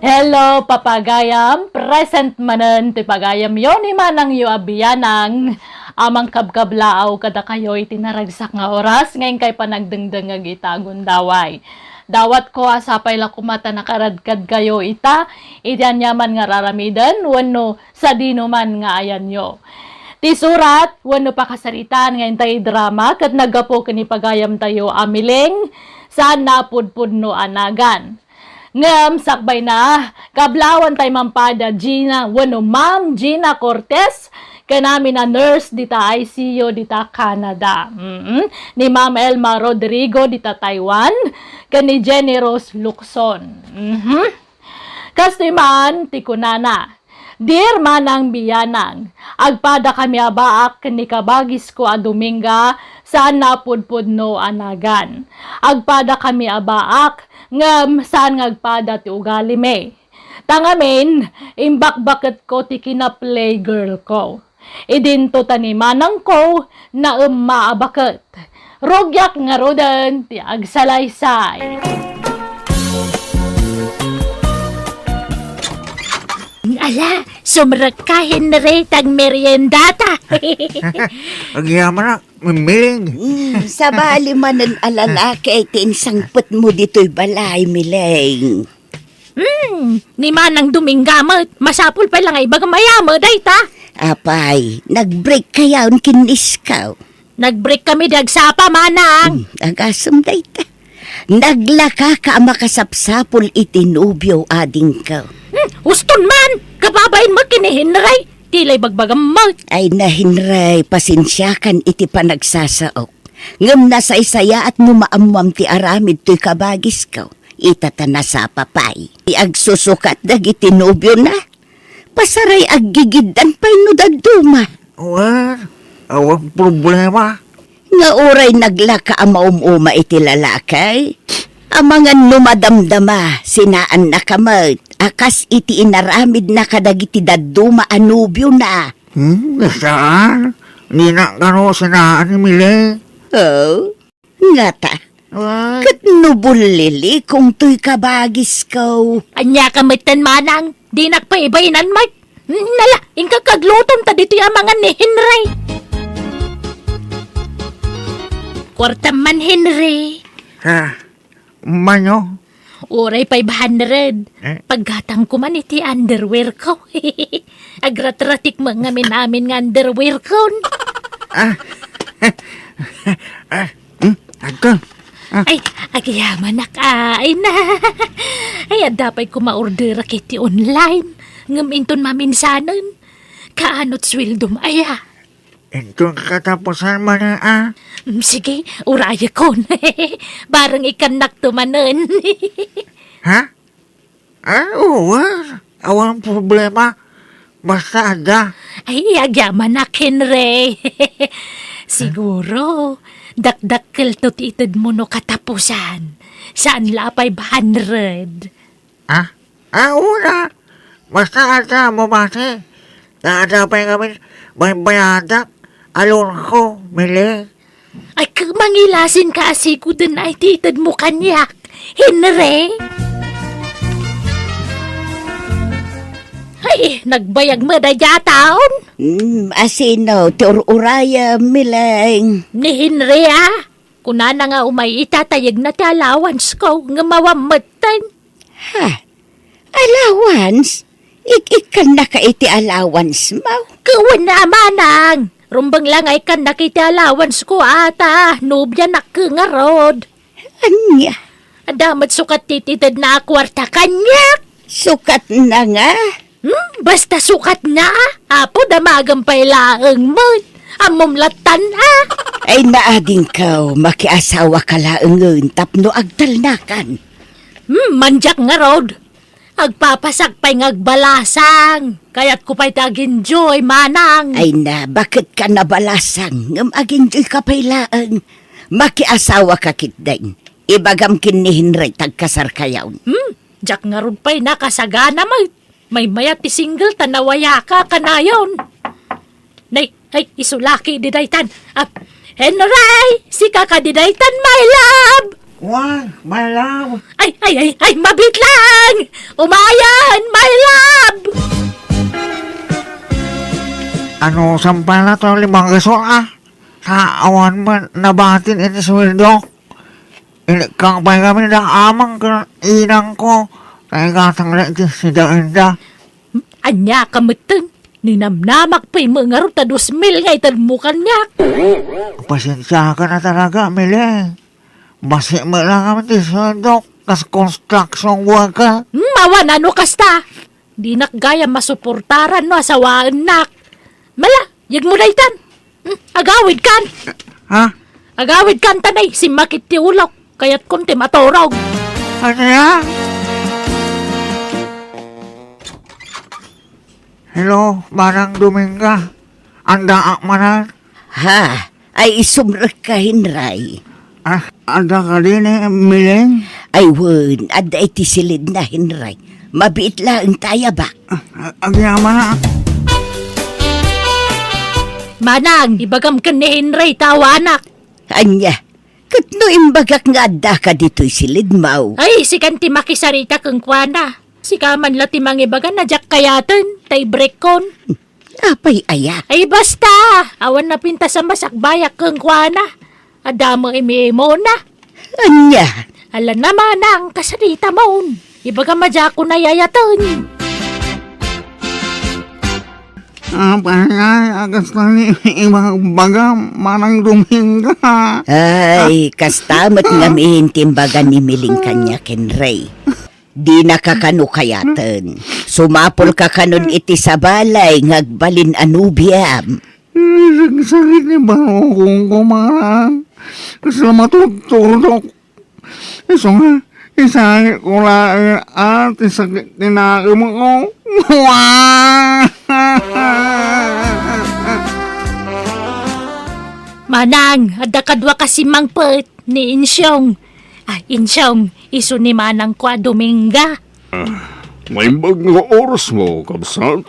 Hello, papagayam. Present manen ti pagayam yon ni manang yu abiyanang amang kabkablaaw kada kayo itinaragsak nga oras ngayon kay panagdengdeng nga gitagon daway. Dawat ko asapay la kumata nakaradkad kayo itian yaman nga raramidan wenno sa dino man nga ayan yo. Ti surat wenno pakasaritan ngayon tayo drama kat nagapo kani pagayam tayo amiling saan napudpud no anagan. Ngam, sakbay na, kablawan tay mampada Gina, Ma'am Gina Cortez, kanami na nurse dita ICU dita Canada. Ni Ma'am Elma Rodrigo dita Taiwan, kani Jenny Rose Luxon. Kastiman, tikunana. Dear manang biyanang, agpada kami abaak kani kabagis ko a Dominga saan napudpud no anagan. Agpada kami abaak ngam saan ngagpada ti ugali me. Tangamin, imbak-baket ko ti kina-play girl ko. Idinto tani manang ko na maabaket. Rogyak nga rodan ti agsalaysay. Ala, sumrakahin na rin tag meriendata. Ang yaman na, mimiling. Sa bali man ang alalaki ay tinsangpot mo dito'y balay, Mileng. Ni manang duminggamot, masapul pa lang ay baga mayamo, dayta. Apay, nag-break kaya ang kiniskaw. Nag-break kami dagsapa, manang. Agasam dayta. Naglaka ka makasapsapol itinubyo ading ka. Uston man, kababayin mo kinihinray. Tilay bagbagam mo. Ay nahinray, pasensyakan iti panagsasaok. Ngam na sa isaya at numaamuam ti aramid to'y kabagis ka. Itatana sa papay. Agsusukat dagiti nobyo na. Pasaray aggigidan pa'y no daduma. Well, awang problema. Nga oray naglaka amaumuma iti lalakay. Amangan numadamdama, sinaan na kamot. Akas iti inaramid na kadagiti daduma anubyo na. Saan? Hindi na gano sinaan ni Miling. Oh, nga ta. Well, Kat nubulili kung to'y kabagis ko. Anya kamitan manang, di nakpaibainan mo. Nala, ingka kaglutom ta dito yung mga ni Henry. Kwarta man Henry. manyo. Oray 500. Paggatang ko man iti underwear ko. Agrat-ratik mga namin nga underwear ko. Agka. Ay, agyaman na kain na. Ay, dapay ko ma-order kiti online. Ngaminton maminsanan. Kaanot swildom aya. Ito katapusan mo na Sige, uraya ko. Barang ikanak tumanan. Ha? Oo. Awang problema. Basta ada. Ay, agyaman na Henry. Siguro, dakdakkel to titid mo no katapusan. Saan la 500? Una. Basta ada mo base. Ada pa yung kami. Bayada. Alon ko, Miling. Ay, mangilasin ka asiku din ay titid mo kanyak. Henry? Ay, nagbayag mo na yataon. Asino, uraya, Mileng. Ni Henry kuna na nga umay itatayag na ti allowance ko nga mawamatan. Ha? Allowance? Ikan na ka iti allowance mo? Kawan na manang. Rumbang lang ay kan nakiti allowance ko ata. Nubya na nga rod. Anya? Adamat sukat tititid na kwarta kanyak. Sukat na nga? Basta sukat nga. Apo damagampay laang mo. Amumlatan Ay naading ka, makiasawa ka laangon tapno agtalnakan. Manjak nga rod. Agpapasak pa'y ngagbalasang. Kaya't ko pa'y tag-enjoy, manang. Ay na, bakit ka nabalasang? Ngam aginjoy ka pa'y laang. Makiasawa ka kitdain. Ibagam kinihin ray tagkasar kayaw. Jak nga rod pa'y nakasagana mo. May mayat ti single tanawaya ka kanayon. Nay, isulaki didaytan. Henry, si kaka didaytan, my love. Why, my love? Ay, mabit lang! Umayan, my love! Ano, sampal na to 5 gasol Sa awan man nabatin ito sweldo. Kang pa'y kami ng amang inang ko. Kaya gatang na ito si Dainda. Anya kamutan, ninamnamak pa'y mga ruta 2,000 nga itanmukan niya. Pasensya ka na talaga, Mili. Basi mo lang kami ti sweldo. Kas construction worker. Mawan ano kasta? Di nakgaya masuportaran no asawaan nak. Mala, yag mo daytan. Agawid kan. Ha? Agawid kan tanay, si Makit ti ulok. Kaya't kunti matorog. Ano yan? Hello, Manang Dominga. Anda manan. Ha, ay isumrek ka hinray. Anda ka din Miling? Ay wen, ada iti silid na hinray. Mabiit lang taya ba? Agyaman na. Manang, ibagam ka ni Henry, tawanak. Anya, katno imbagak nga adda ka dito'y silid mau. Ay, si kanti makisarita kang kwana. Si kaman lati mangibaga na jak kayaten, tay break kon. Apay aya. Ay basta, awan na pinta sa masakbayak kang kwana. Adamo imi-imo na. Anya, Ala na manang, kasarita maun. Ibaga madya ko na yayaten. Ay, agas na ni ibang baga, Manang Dominga. ay, kastamot nga mihintimbaga ni Miling kanya kenray. Di nakakano kayaten. Sumapol ka kanon iti sa balay, ngagbalin anubiam. Sakit ni Barokong ko, Manang. Kasi matutulog. Iso nga, isakit ko lang at isakit tinakit mo ko. Manang, ada kadwa kasi mangpet ni Insyong. Insyong, iso ni Manang kwa Dominga. May mga oras mo, kabsat.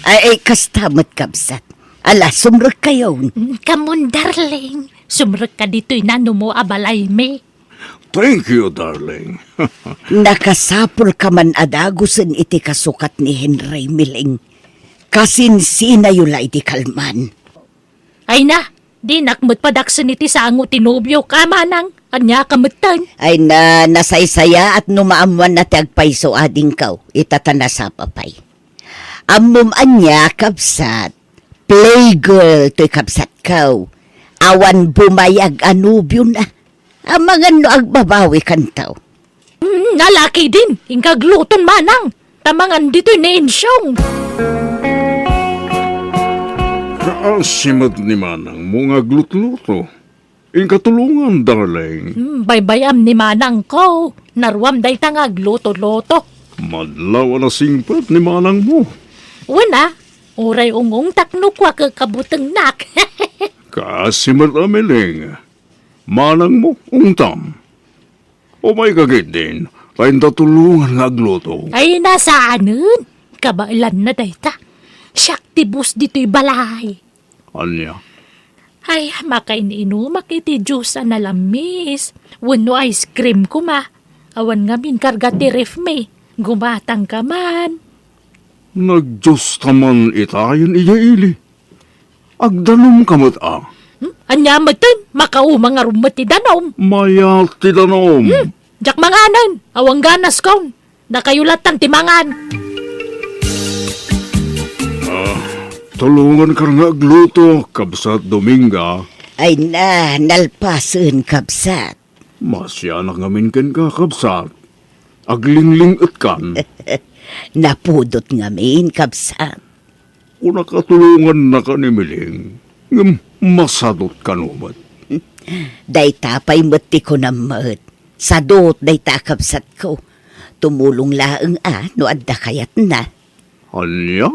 Ay, kastamot kabsat. Ala, sumrek kayo. Kamon, darling. Sumrek ka dito'y nano mo abalay me. Thank you, darling. Nakasapol ka man adagusan iti kasukat ni Henry Miling. Kasinsina yula iti kalman. Ay na, di nakmut padaksan iti sango tinubyo ka, Manang. Anya kamutan. Ay nasaysaya at numaamuan na tagpaiso ading kaw. Itatana sa papay. Amum anya kabsat. Playgirl to'y kabsat kaw. Awan bumayag anubyo na. Amangan no agbabawi kantaw. Nalaki din, ingkagluton Manang. Tamangan dito'y ni Insyong. Kaasimat ni Manang mga glutluto. Katulungan, darling. Baybayam ni Manang ko. Narwam day tangag loto-loto. Madlaw na singpat ni Manang mo. Wala, uray ungong taknukwa kakabutang nak. Kaasimat amiling. Manang mo, ungtam. O may kagit din, kain tatulungan nga agluto. Ay, nasaanan? Kabailan na dayta. Syaktibus dito'y balay. Anya, Ay, makaininumak iti juice na lamis. Wano ice cream ko ma. Awan nga min karga ti ref me. Gumatang ka man. nagdiyos taman itayan iya ili. Agdanom kamot Anya matan, makaumang nga rumati danom. Mayat ti danom. Jak manganan, awang ganas kon. Nakayulatan timangan. Tulungan ka nga agluto, kabsat Dominga. Ay nalpasun kabsat. Masya na ngamin ken ka, kabsat. Aglingling at kan. Napudot ngamin kabsat. Kung nakatulungan na ka ni Miling, masadot ka numat. Dayta pa'y mati ko na mat. Sadot dayta kabsat ko. Tumulong laeng no adda kayat na. Anya?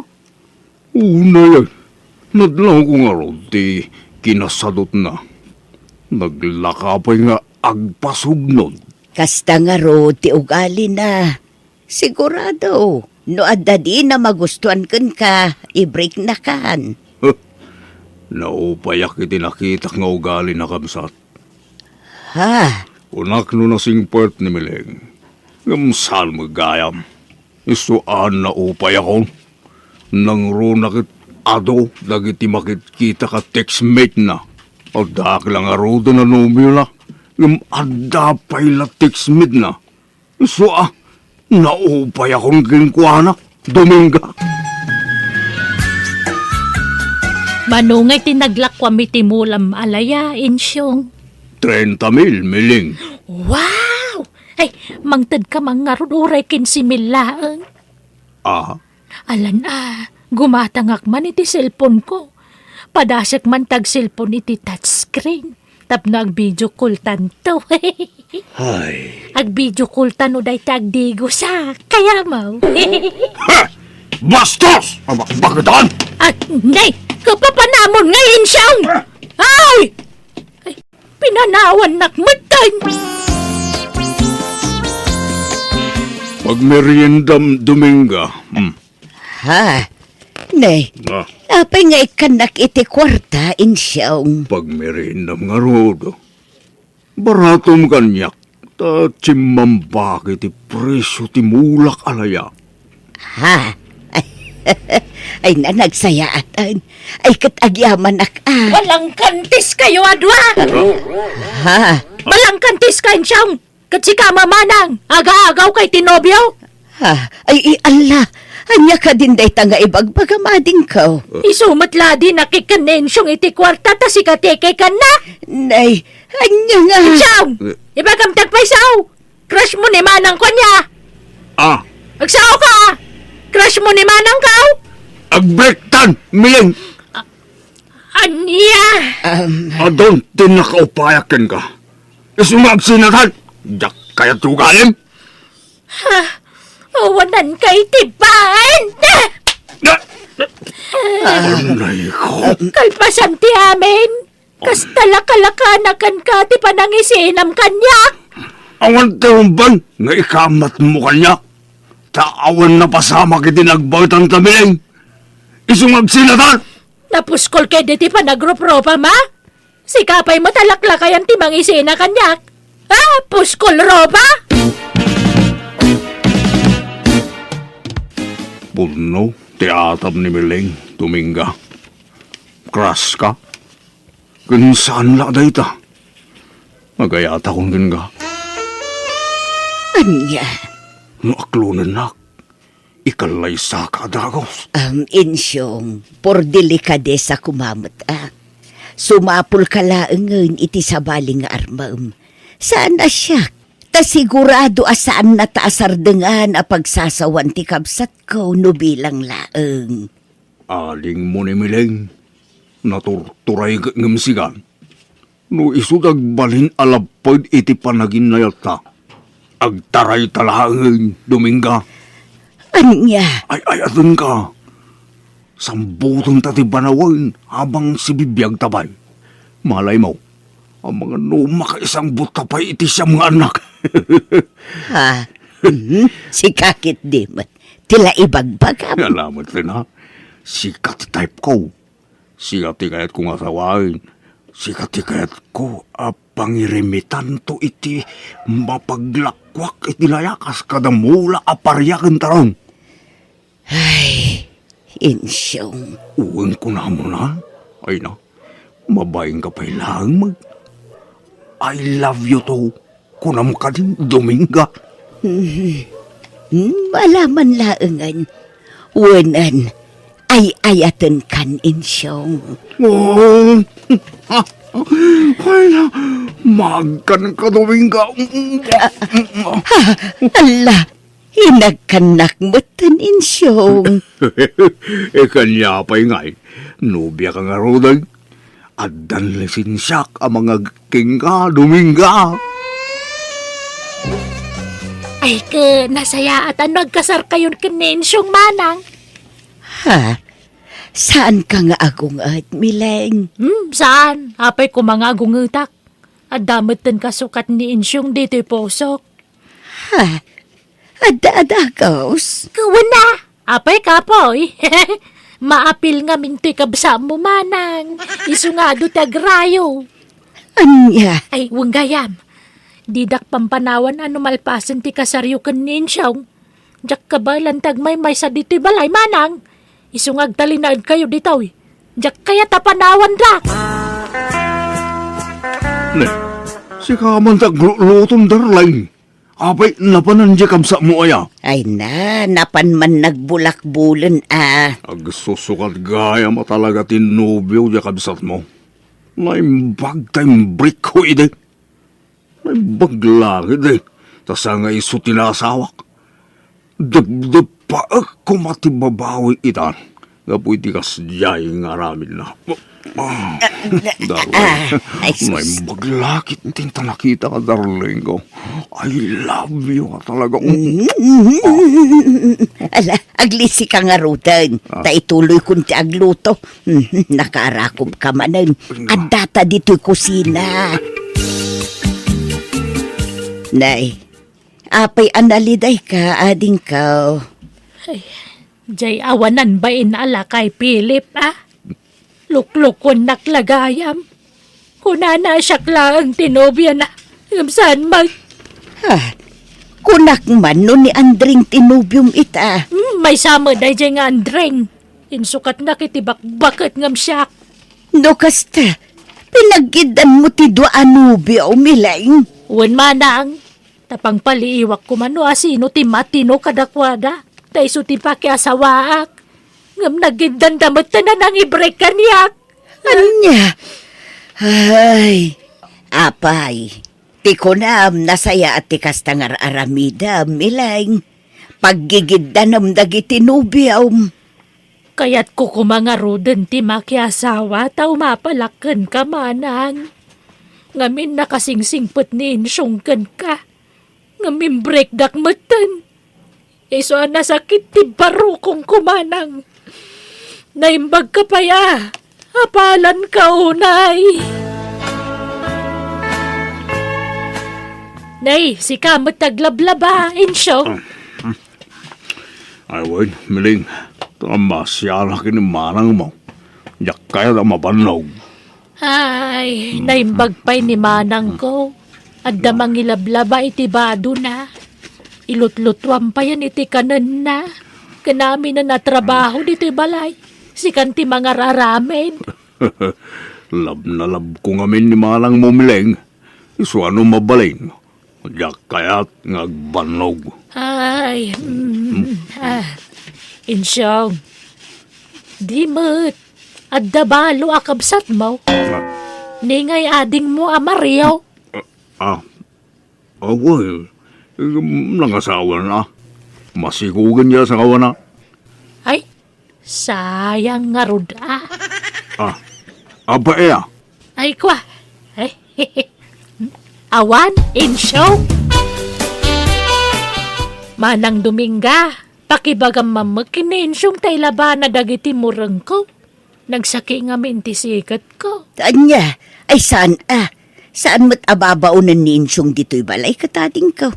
Una yan. Nadlaw ko nga ron, di kinasadot na. Naglakapay nga agpasugnod. Kasta nga ro ti ugali na. Sigurado. No adda di na magustuhan kan ka, i-break na kan. Naupayak iti nakita nga ugali na kabsat. Ha, Unak no nasing part ni Mileng. Ngamsal mo gayam. Isuan na upay ako. Nang ro nakit ado, dagiti makit kita ka textmate na. O dak lang arudo na numyo na. Ngam adda pa'y la textmate na. Isua, naupay akong kinkwana. Dominga. Manungay tinaglakwa mitimulam alaya, Insyong. 30,000, Mileng. Wow! Ay, mangtad ka mga ruduray kinsimil laang. Ah, Alan gumatangak man iti cellphone ko. Padasak man tag cellphone iti touchscreen. Tapno ag video call tanto. ay. Ag video call tano day tagdigo sa kaya mo. Ha! Bastos! Bakit At nay, kapapanamon ngayon siyang! Ay! Ay, pinanawan nakmatan! Pag meriendam Dominga. Ha? Nay, Ah, apay nga ikanak iti kwarta, Insyong. pag meriendam nga rodo. Baratom kanyak. Ta chimambak iti presyo ti mulak alaya. Ha? Ay na nagsayaatan. Ay katagyaman Walang kantis kayo, Adwa! Ha? Walang kantis kayo siyang! Kat si kamamanang, aga-agaw kay tinobyo! Ha? Ay, Allah. Anya ka din day tanga ibagpagamading ko. Isumatla din nakikanensyong iti kwarta ta si kateke ka na! Nay, anya nga. Siyang! Ibagam tagpaisaw! Crush mo ni manang ko niya! Ah, Agsaw ka! Crush mo ni manang ka! agbrektan, Mileng. Anya! Adon, tinakaupayakin ka. Isumag sinatan. Yak kaya tugalim. Awanan kay tibahan! Anay ko. Kalpasan ti amin! Kas talakalakanakan ka ti panangisinam kanya! Awan terumban nga ikamat mo kanya. Taawan na pasama kiti nagbautan ta, Mileng. Isumag sinatan. Napuskol kay di ti panagropropa ma? Sikapay mo talaklakayan ti mangisina kanyak! Puskol roba! Puno, tiatab ni Mileng, Dominga. Kras ka. Kung saan la dayta. Magayata kong din ka. Anya? No aklunan nak. Ikalay sa kadagos. Insyong, por delikadesa kumamot Sumapul ka laengen iti sabaling nga armam. Saan na siya? Ta sigurado asaan na taasardengan a pagsasawan ti kabsat ko no bilang laeng. Aling mo ni Mileng. Naturturay ngamsigan. No isudag balin alapod iti panagin na yata. Agtaray talahangin, Dominga. Anya? Ay, adun ka. Sambuton tati banawan habang si bibiyag tabay. Malay mo, ang mga numaka isang butapay iti siya mga anak. Ha? Si kakit di man. Tila ibagbagam. Alamat rin ha. Sikat type ko. Sikat kayat kong asawain. Sikat kayat ko pangirimitan to iti mapaglakwak iti layakas kadamula aparyakan tarong. Ay, Insyong. Uwing ko na mo na. Ay na, mabayang ka pa ilang mag... I love you to. Kunam ka din, Dominga. Malaman laengan. Wanan, ay ayatan kan Insyong. Oh, ay na, magkan ka, Dominga. Allah, hinagkanak mo tan Insyong. Kanya pa'y ngay, nubya ka nga rodag. At danlesin siyak ang mga kingka, Dominga. Ay nasaya at nagkasar kayon kinensyong manang. Ha? Saan ka nga agungat, Mileng? Saan? Apay ko mga agungutak. At damot din kasukat ni Insyong dito'y posok. Ha? Ada-adagaws? Kawan na! Apay ka po eh. Maapil nga minto'y kabsa mo manang. Isu nga do tagrayo. Anya? Ay, wanggayam. Didak pampanawan ano malpasan ti kasaryo kan ninsyong. Jak ka ba lantag may sa dito'y balay manang. Isungag talinaad kayo ditaw eh. Jak kaya tapanawan da. Ne, si kaman taglutong darlain. Apay, napanandya kabsa mo aya. Ay na, napan man nagbulak-bulan Agsusukat gaya mo talaga tinubyo di kabsat mo. Naimbag tayong break ko ide. Naimbag lagi de. Tasa nga iso tinasawak. Dagdag pa ako matibabawi itan. Gapoy di kasjay nga ramin na. Darling, ay, sus. naimbag lakit tinta nakita ka, darling ko. I love you ka talaga. Ala, aglisi ka nga rutan. Ta ituloy kunti agluto. Nakarakob ka manan. At data dito'y kusina. Nay, apay analiday ka, ading ka. Jay awanan ba inala kay Philip Luklukon naklagayam. Kunana siya lang tinobya na. Saan mag... Kunak man no ni Andring tinubyong ita. May sama day jay nga andreng. Insukat na kitibak-bakit ngam siya. No kasta, pinaggidan mo ti dua anubyo milaing. Wan manang. Tapang paliiwak ko man no asino ti matino kadakwada. Taiso ti pakiasawaak. Ngam nagindan damot na nang i-break kanyak. Anya? Ay, apay. Ti ko na nasaya at ti kastangar aramida milaing. Paggigidanam dagiti nubiyaw. Kaya't ko kumangaroden ti makiasawa tao mapalakan ka manang. Ngamin nakasingsingpot ni insyongkan ka. Ngamin break dakmatan. Iso nasakit ti baro kong kumanang. Naimbag ka pa ya. Apalan ka unay. Nay, si kamot taglablaba, insyong. Ay, wait, miling. Tamasya na kinimanang mo. Yak kaya na mabanaw. Ay, naimbag pa'y ni manang ko. At damang ilablaba itibado na. Ilutlutwam pa yan iti kanan na. Kanami na natrabaho dito'y balay. Si kanti mga raramen. Lab na lab ko ngamin ni manang mo, miling. Iso ano mabaling. Yak kaya't ngagbanog. Ay, insyong. Di mo't. At dabalo akabsat mo. Ningay ading mo amariyaw. Well, nangasawa na. Masikugan niya sa kawana. Ay, sayang nga rod Aba iya. Ay, kwa. Ay, awan, insyong. Manang Dominga, pakibagam mamagkin na insyong tay laban na dagiti murang ko. Nagsaki nga mintisikat ko. Anya, ay saan Saan mo't ababaunan ni insyong dito'y balay katating ka?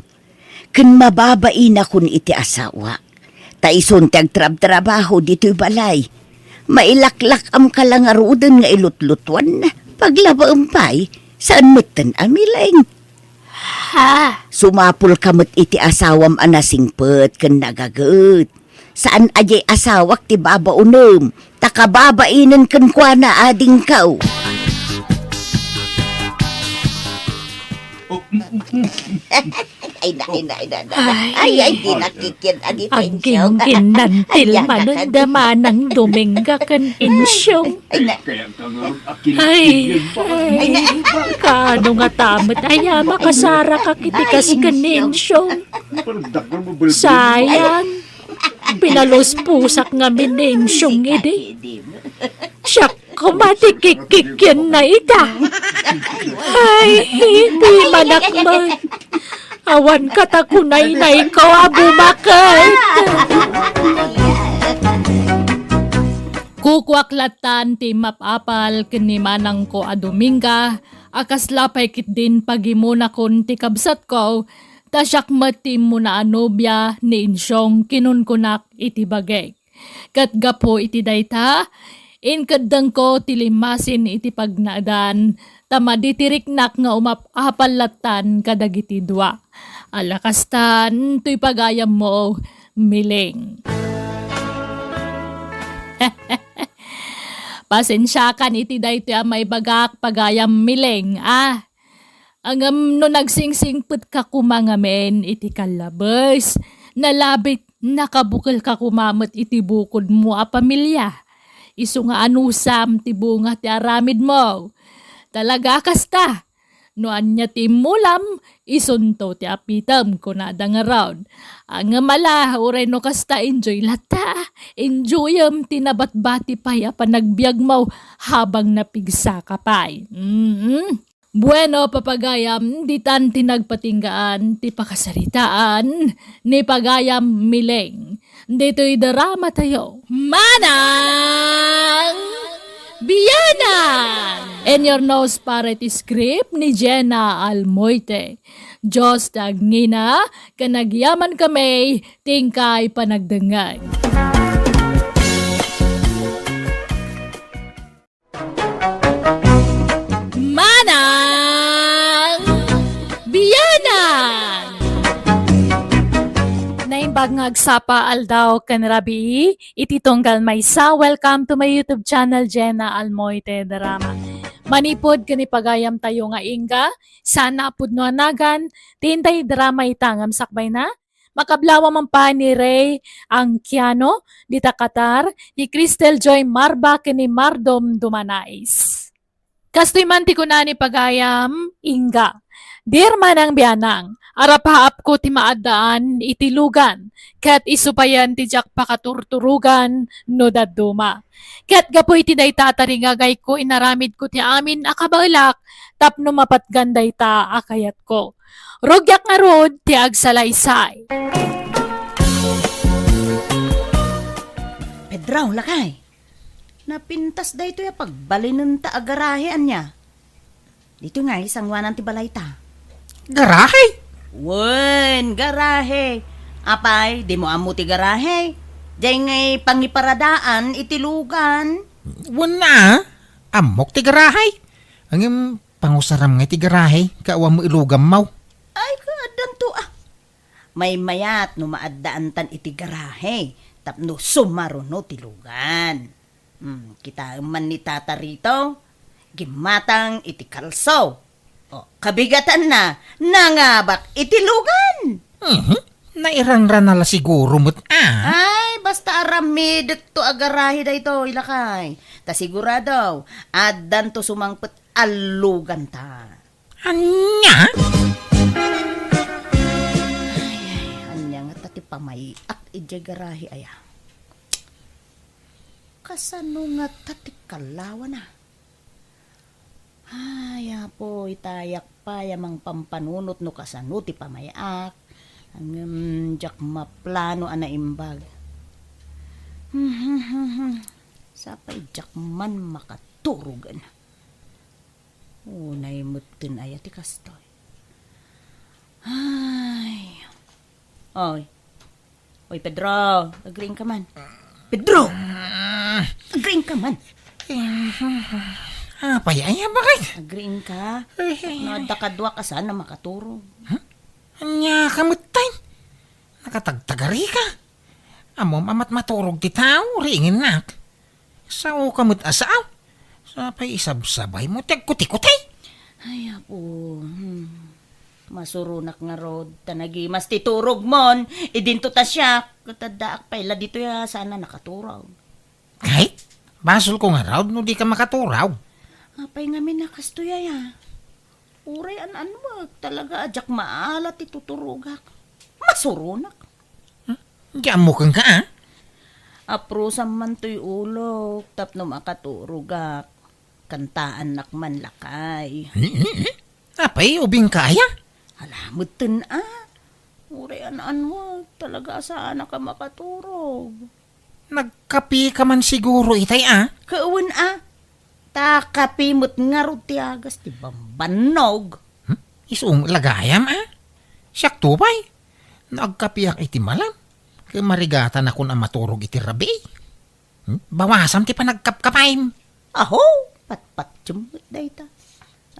Kun mababain akon iti asawa. Taison tag trabaho dito'y balay. Mailaklak am kalangarudan nga ilutlutuan na. Paglaba umpay, saan mo't tan amilaing? Sumapul kamot iti asawam anasingpet ken nagagut. Saan ajay asawak ti babaunom? Takababainan ken kuana ading kau. Ay, di nakikid adi Aging ginantil manandamanang Dominga kan insyong. Ay, kaano nga tamot ay makasara ka kitikas kan insyong. Sayang, pinaluspusak nga minensyong ide. Siya kumatikikikyan na ita. Ay, hindi manakman. Awan katakunay na ikaw abumakal. Kukwaklatan ti mapapal kini manang ko a Dominga, akas lapay kit din pagimuna kon ti kabsat ko, tasyak matim mo na anobya ni insyong kinunkunak iti bagay. Kat gapo iti dayta, Inkadang ko tilimasin iti pagnaadan, tama ditiriknak nga umapapalatan kadagiti dua. Alakastan, to'y pagayam mo, Miling. Pasensyakan iti daytoy may bagak pagayam Miling, Angam no nagsingsingput ka kumangamen iti kalabas, nalabit nakabukal ka kumamot iti bukod mo a pamilya. Isu nga anusam ti bunga ti aramid mo. Talaga kasta. No anya ti mulam, isunto ti apitam ko na around. Ang mala, uray no kasta enjoy lata. Enjoyam tinabat-bati pay a panagbiag mo habang napigsa ka pay. Bueno, papagayam, di tan tinagpatinggaan, ti pakasaritaan, ni pagayam Miling. Dito'y drama tayo. Manang Biyanan! And your nose parity script ni Jenna Almoite. Diyos tagnina, kanagyaman kami, tingkay panagdangay. Manang Biyanan! Naimbag nga agsapa aldaw kanrabi, ititonggal maysa. Welcome to my YouTube channel, Jenna Almoite Drama. Manipod kani pagayam tayo nga inga, sana pud no anagan, tintay drama itangam sakbay na. Makablawa man pa ni Ray Angkiano, dita Qatar, ni Cristel Joy Marba kani Mardom Dumanais. Kastoy manti ko na ni pagayam, inga. Dear Manang Biyanang, arapaap ko ti maadaan itilugan, kat isupayan ti jak pakaturturugan no daduma. Kat gapoy ti day tataringagay ko inaramid ko ti amin akabalak, tapno mapatganday ta akayat ko. Rogyak nga rod ti agsalaysay. Pedraw, lakay. Napintas da ito ya pagbalinan ta agarahean niya. Dito nga isang wanan ti balay ta. Garahe? Wen, garahe. Apay, di mo amo ti garahe. Diyay ngay pangiparadaan itilugan. Wala. Amok ti garahay. Ang pangusaram nga ti garahay. Kaawa mo ilugam mau. Ay, kaadang to May mayat no maaddaan tan iti garahe. Tapno sumaro no tilugan. Kita man ni tata rito. Gimatang iti kalso. Kabigatan na. Nangabak itilugan. Nairangran na la siguro mo't Ay, basta aramid to agarahe da ito, ilakay. Ta sigurado, addan to sumangpet alugan ta. Anya? Anya nga tati pamay at ijay garahe aya. Kasano nga tati kalawa na. Ay, apo, itayak pa yamang pampanunot no kasano ti pamayak. Ang jak maplano ana imbag. Sapay jak man makaturugan. Unay mutin aya ti kastoy. Ay. Oy Pedro, agring ka man. Pedro! Agring ka man. Payaya bakit? Agring ka. Nada kadwa ka sana makaturo. Anya kamutay. Nakatagtagari ka. Amom amat maturog ti tao, ringin nak. Sao kamut asaw? Sapay isabsabay mo, tagkuti-kutay. Ay, apo. Masurunak nga rod. Tanagi, mas titurog mon. Idinto ta siya. Katadaak pa ila dito ya, sana nakaturaw. Kahit, basol ko nga raw, no di ka makaturaw. Apay nga minakastoya ya. Uray wag talaga ajak maalat ituturugak. Masurunak. Diyan mo kang ka, Apro sa man to'y ulok, tapno makaturugak. Kantaan nakman lakay. Apay, ubing kaya? Alamutin Uray wag talaga sana ka makaturog. Nagkapi ka man siguro itay Kauwan takapimot nga rutiagas ti bambanog. Isung lagayam Siyak tupay. Nagkapiyak iti malam. Kaya marigatan ako na maturog iti rabi. Bawasam ti panagkapkapay. Aho, patpat jumot dayta.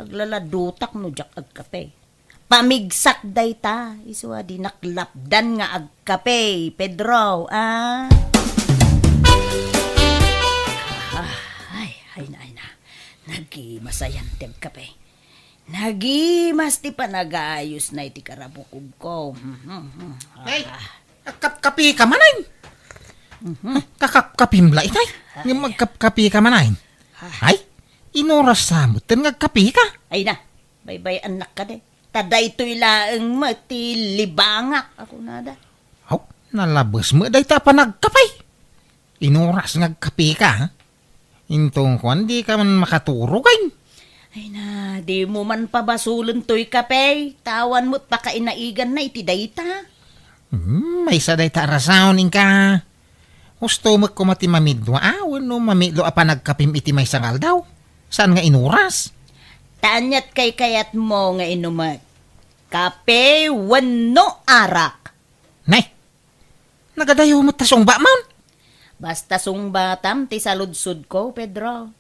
Aglaladutak no jak agkape. Pamigsak dayta, iswa di naklapdan nga agkape, Pedro, ah. Ay na. Nagimasayan ti agkape. Nagimas ti panagayos na iti karabukog ko. Ay, kapkapi ka manay. Kakapkapimla itay. Nga magkapkapi ka manay. Ay, inoras sa mo. Ngagkapi ka. Ay na, bye-bye anak ka de. Tada ito'y laang mati libangak. Ako nada. Aw, nalabas mo day ta panagkapay. Inoras ngagkapi ka, ha? Intong kwan, di ka man makaturugay. Ay na, di mo man pabasulon to'y kape. Tawan mo't pakainaigan na iti dayta. May sa day ta rasawnin ka. Gusto mo ko mati mamidwa awan no mamidlo apa nagkapim iti may sangal daw. Saan nga inuras? Tanyat kay kayat mo nga inumat. Kape wano arak. Nay, nagadayo mo tasong ba man? Basta sungbatam ti saludsud ko, Pedro.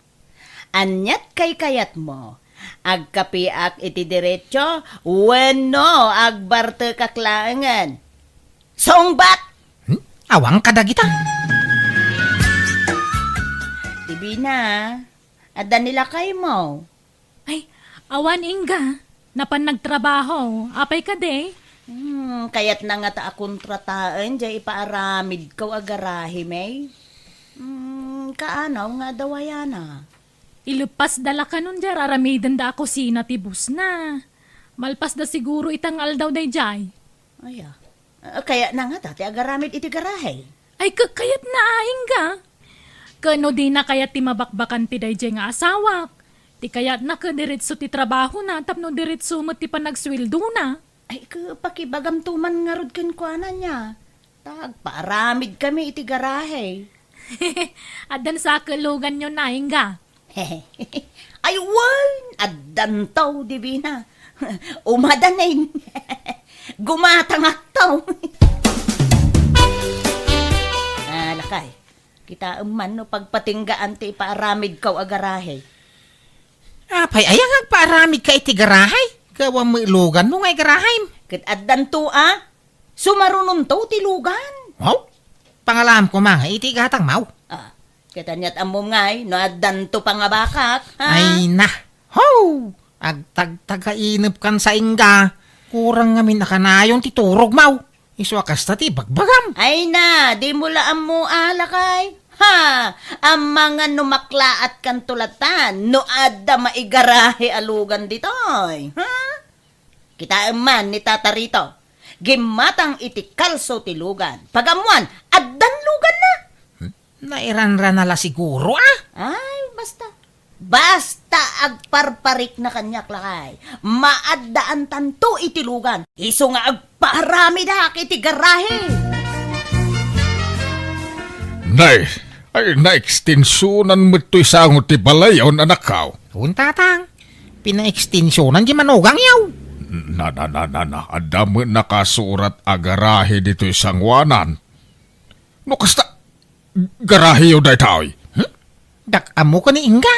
Anyat kay kayat mo. Agkapi ak iti diretso, wano agbarte kaklaangan. Sungbat! Awang kadagita. Tibi na, ada nila kay mo. Ay, awan Inga. Napan nagtrabaho. Apay ka de. Kayat na nga ta akong trataan, dya ipaaramid ko agarahi, may. Kaanaw nga dawayana. Ilupas dala ka nun dyan. Aramidan da ako sinatibus na. Malpas da siguro itang aldaw day jay. Aya. Kaya na nga dati agaramid iti garahe. Ay, kayat na Inga. Kano di na kayat ti mabakbakan ti day jay nga asawak. Ti kayat na kadiritso ti trabaho na tapno diritso mo ti panagswildo na. Ay, pakibagamtuman nga rod kenkwana niya. Paaramid kami iti garahe. Adan sa kalugan nyo na Inga. Ay, wan! Adantaw, Divina. Umadanin. Gumatangak taw. Lakay. Kita man no pagpatinggaan ti paaramid kaw agarahe. Apay, ayang agpaaramid ka iti garahay. Kawa mo ilugan mo nga garahay. Kat adanto sumarunong to ti lugan. Wow, pangalam ko mga iti gatang mau. Katanyat amom ngay, no adanto pa nga bakak. Ay na, ho! Agtagtagainip kan sa inga. Kurang ngamin nakanayon ti turog mau. Iswakas ta ti bagbagam. Ay na, di mula mo alakay. Ha, ang mga numaklaat kan tulatan, no adda maigarahe alugan ditoy. Ha? Kita man ni Tata Rito, gimatang iti kalso ti lugan. Pagamuan, addan lugan na. Nairanra na la siguro Ay, basta agparparik na kanyak lakay. Maaddaan tanto iti lugan. Iso nga agparami da iti garahe. Nay, ay na-extensionan mo ito'y sangot ti balayon, anak kaw. Untatang, pina-extensyonan di manugang yaw. Ada mo nakasurat agarahe dito'y sangwanan. No, kasta, garahe yun dahi tao'y. Dakam mo ka ni Inga.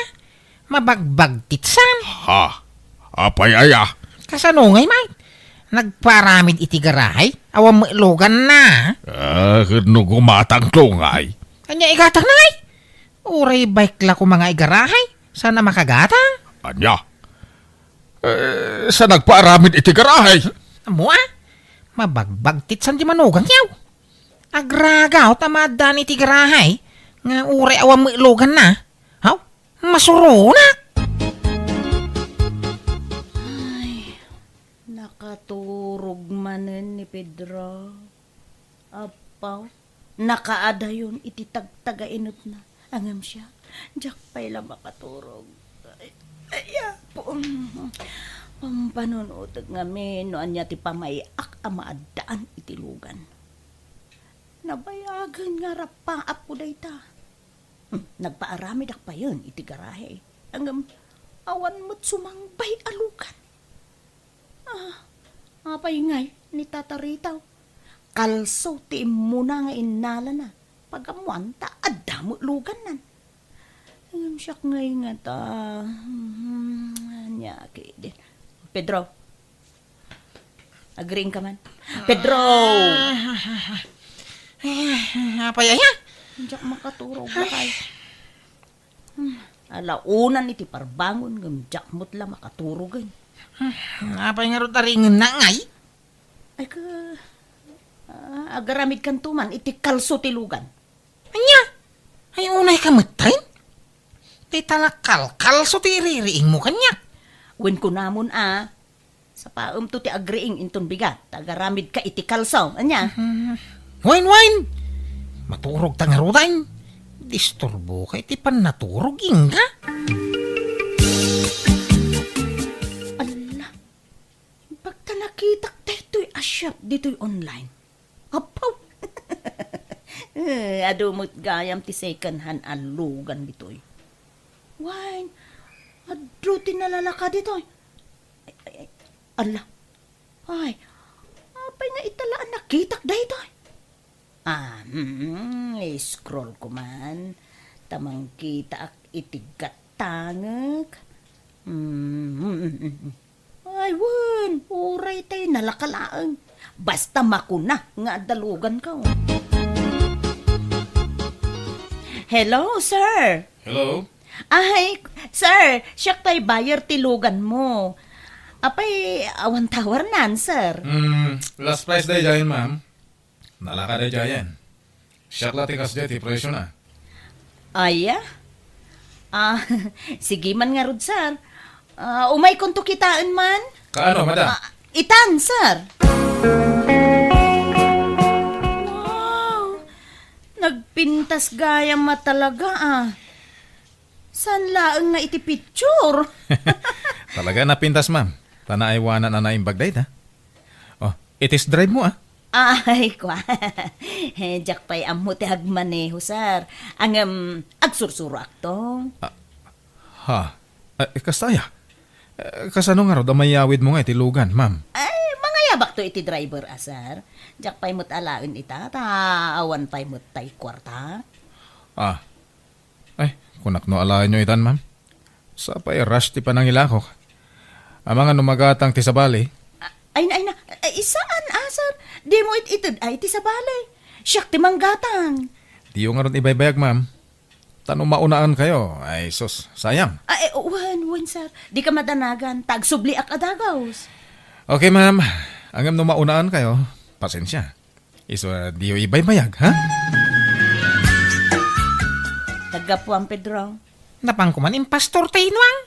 Mabagbag titsan. Ha, apay aya. Kasano ngay, Mike? Nagparamid iti garahay? Awam mo ilugan na. No gumatang klungay. Kanya igatang na ngay. Uray bike la ko mga igarahay. Sana makagatang. Anya? Sa nagpaaramid iti garahay. Amo mabagbag titsan di manugang yaw. Agragaw tamadan iti garahay. Nga uray awam mo ilugan na. Haw, masurunak. Nakaturog manen ni Pedro. Apaw, nakaada yun iti tagtagainot na. Angam siya, diyak pa'y lang makaturog. Ay, po. Pampanunutag ngamin, no anya ti pamayak amaadaan iti lugan. Nabayagan nga rapaap ko dayta. Nagpaaramid ak pa yun iti garahe. Angam, awan mo't sumangbay alugan. Apay ngay, ni Tata Ritaw. Kalso ti muna nga inala na. pagamuan ta, adamo lugan nan. Siyak ngay nga ta. Nyaki din. Pedro. Agreeing ka man? Pedro! Apa ya? Diyak makaturog ba kay? Alaunan iti parbangon ngam diyak mutla makaturog ay. Apa yang harus taringin na ngay? Ay ka... agaramid kan tuman iti kalso tilugan. Anya? Ay unay kamatay? Di talakal, kalso ti iririing mo kanya. Wen ko namon sa paum to ti agreeing inton bigat, tagaramid ka iti kalso. Anya? Wine. Maturog tangarudan. Disturbo ka iti pan naturog inga. Ala, pagka nakitak dito'y asyap dito'y online. Apaw! Adumot gayam ti second hand alugan dito'y. Wine, adro tinalalaka dito'y. Ay, ala, ay, apay nga italaan nakitak dito'y. Scroll ko man. Tamang kita ak itigat tangag. Ay, wan, uray tayo nalakalaang. Basta makuna nga dalugan ka. Hello, sir. Hello? Ay, sir, siyak tayo buyer tilugan mo. Apay, awan tawar nan, sir. Last price day dyan, ma'am. Nalaka day dyan. Siyak latikas dyan, ti presyo na. Aya? Sige man nga rod, sir. Umay kung to kitaan man? Kaano, madam? Itan, sir. Wow! Nagpintas gaya matalaga San laang nga iti picture? Talaga napintas, ma'am. Tanaiwanan na naimbag day, ha? Oh, itis drive mo, Ay, kwa. Jak pa'y amo ti agmaneho, sir. Ang agsursuro akto. Ha? Kastaya? Kasano nga ro, damayawid mo nga itilugan, ma'am. Ay, mga yabak to iti driver, sir. Jak pa'y mo't alain ita, awan pa'y mo't tay kwarta. Ay, kunak no alayan nyo itan, ma'am. Sa pa'y rush ti panangilakok. Ang mga numagatang ti sa bali. Ay, isaan, sir? Di mo itid ay ti sa balay. Siyak ti manggatang. Di yung nga ron ibaybayag, ma'am. Tanong maunaan kayo. Ay, sus, sayang. Ay, wan, sir. Di ka madanagan. Tagsubli ak adagaws. Okay, ma'am. Angam no maunaan kayo, pasensya. Iso, di yung ibaybayag, ha? Tagapuan, Pedro. Napangkuman impastor tayo nuang.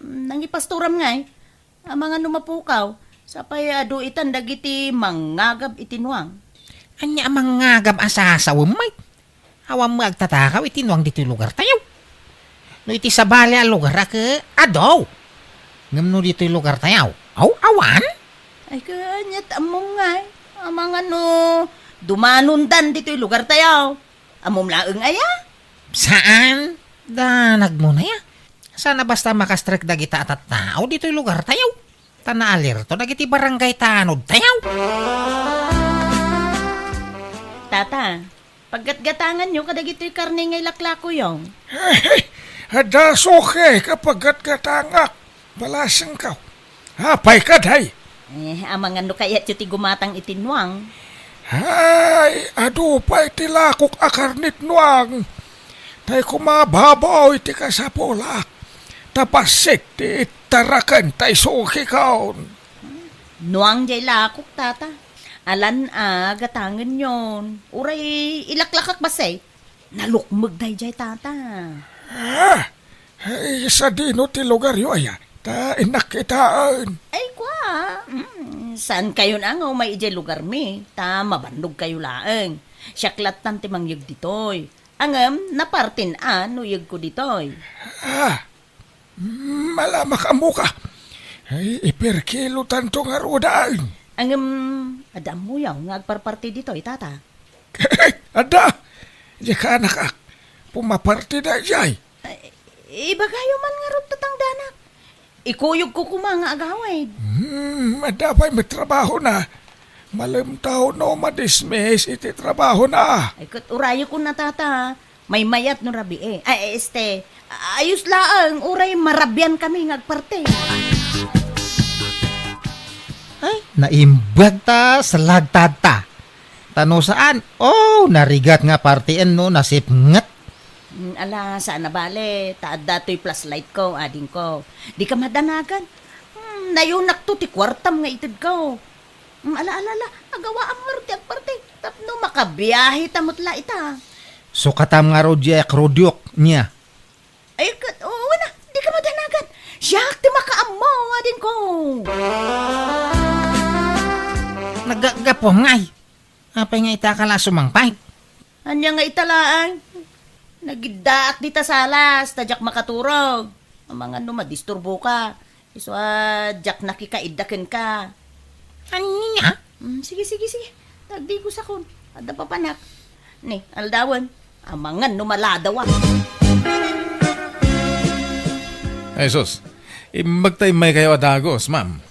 Nangipastoram ngay. Ang mga numapukaw. Sa payado itan dagiti mangagab itinuang. Anya amang ngagam asasawam may. Awam mo agtatakaw itinuang dito lugar tayo. No iti sabali ang lugar ka adaw. Ngam no dito lugar tayo. Awan? Ay kanyat among ngay. Ang mga dumanundan dito lugar tayo. Amom laeng aya. Saan? Danag mo na ya. Sana basta makastrek dagita at tao dito lugar tayo. Tanaalir to dagiti barangay tanod tayo. Tata, paggatgatangan nyo kadagito'y karne ngay laklako yung. Hadas okay kapag gatgatangak. Balasang ka. Hapay ka day. Amang ano kaya ti gumatang itinwang. Hay, adupay tilakok akarnit nuang. Tay kumababaw iti kasapulak. Tapasik ti tarakan tay suki kaon. Nuang jay lakok, tata. Alan gatangan yon. Uray ilaklakak basay. Nalukmag day jay, tata. Ay, sa dino ti lugar yo aya. Ta inakitaan. Ay, kwa. Saan kayo na nga may ijay lugar mi? Ta mabandog kayo laeng. Syaklat tan ti mangyag ditoy. Angam, napartin nuyag ko ditoy. Malamak amo ka. Ay, iperkilo tanto nga rodaan. Angam, adam mo yaw nga agparparti ditoy, tata. Ada, di ka anak ak. Pumaparti na jay. Iba kayo man nga ron tatang danak. Ikuyog ko kuma nga agaway. Madapay may trabaho na. Malim tao no madismiss iti trabaho na. Ay, kat urayo ko na tata. May mayat no rabi eh. Ay, ayos laang, uray marabyan kami ngagparte. Ay, naimbag ta sa lagtad ta. Tano saan? Oh, narigat nga partian no, nasipngat. Ala, saan na bale? Taad dato'y plus light ko, ading ko. Di ka madanagan. Nayunak to, ti kwartam nga itid ko. Ala, agawa ang marti ang parte. Tapno, makabiyahe tamot la ita. So katam nga rodya akrodyok niya. Ay, oo na, di ka madanagan. Siyak, ti makaamo, ading ko. Nagagapo ngay. Apay nga ita ka la sumangpay. Anya nga italaan. Nagidaak di ta salas, tadyak makaturog. Ang mga madisturbo ka. Iso, jak nakikaidakin ka. Anya? Sige. Tagdi ko sa kun. Ada pa panak. Ni, aldawan. Amangan numaladawa. Ay sus, imbagtay may kayo adagos, ma'am.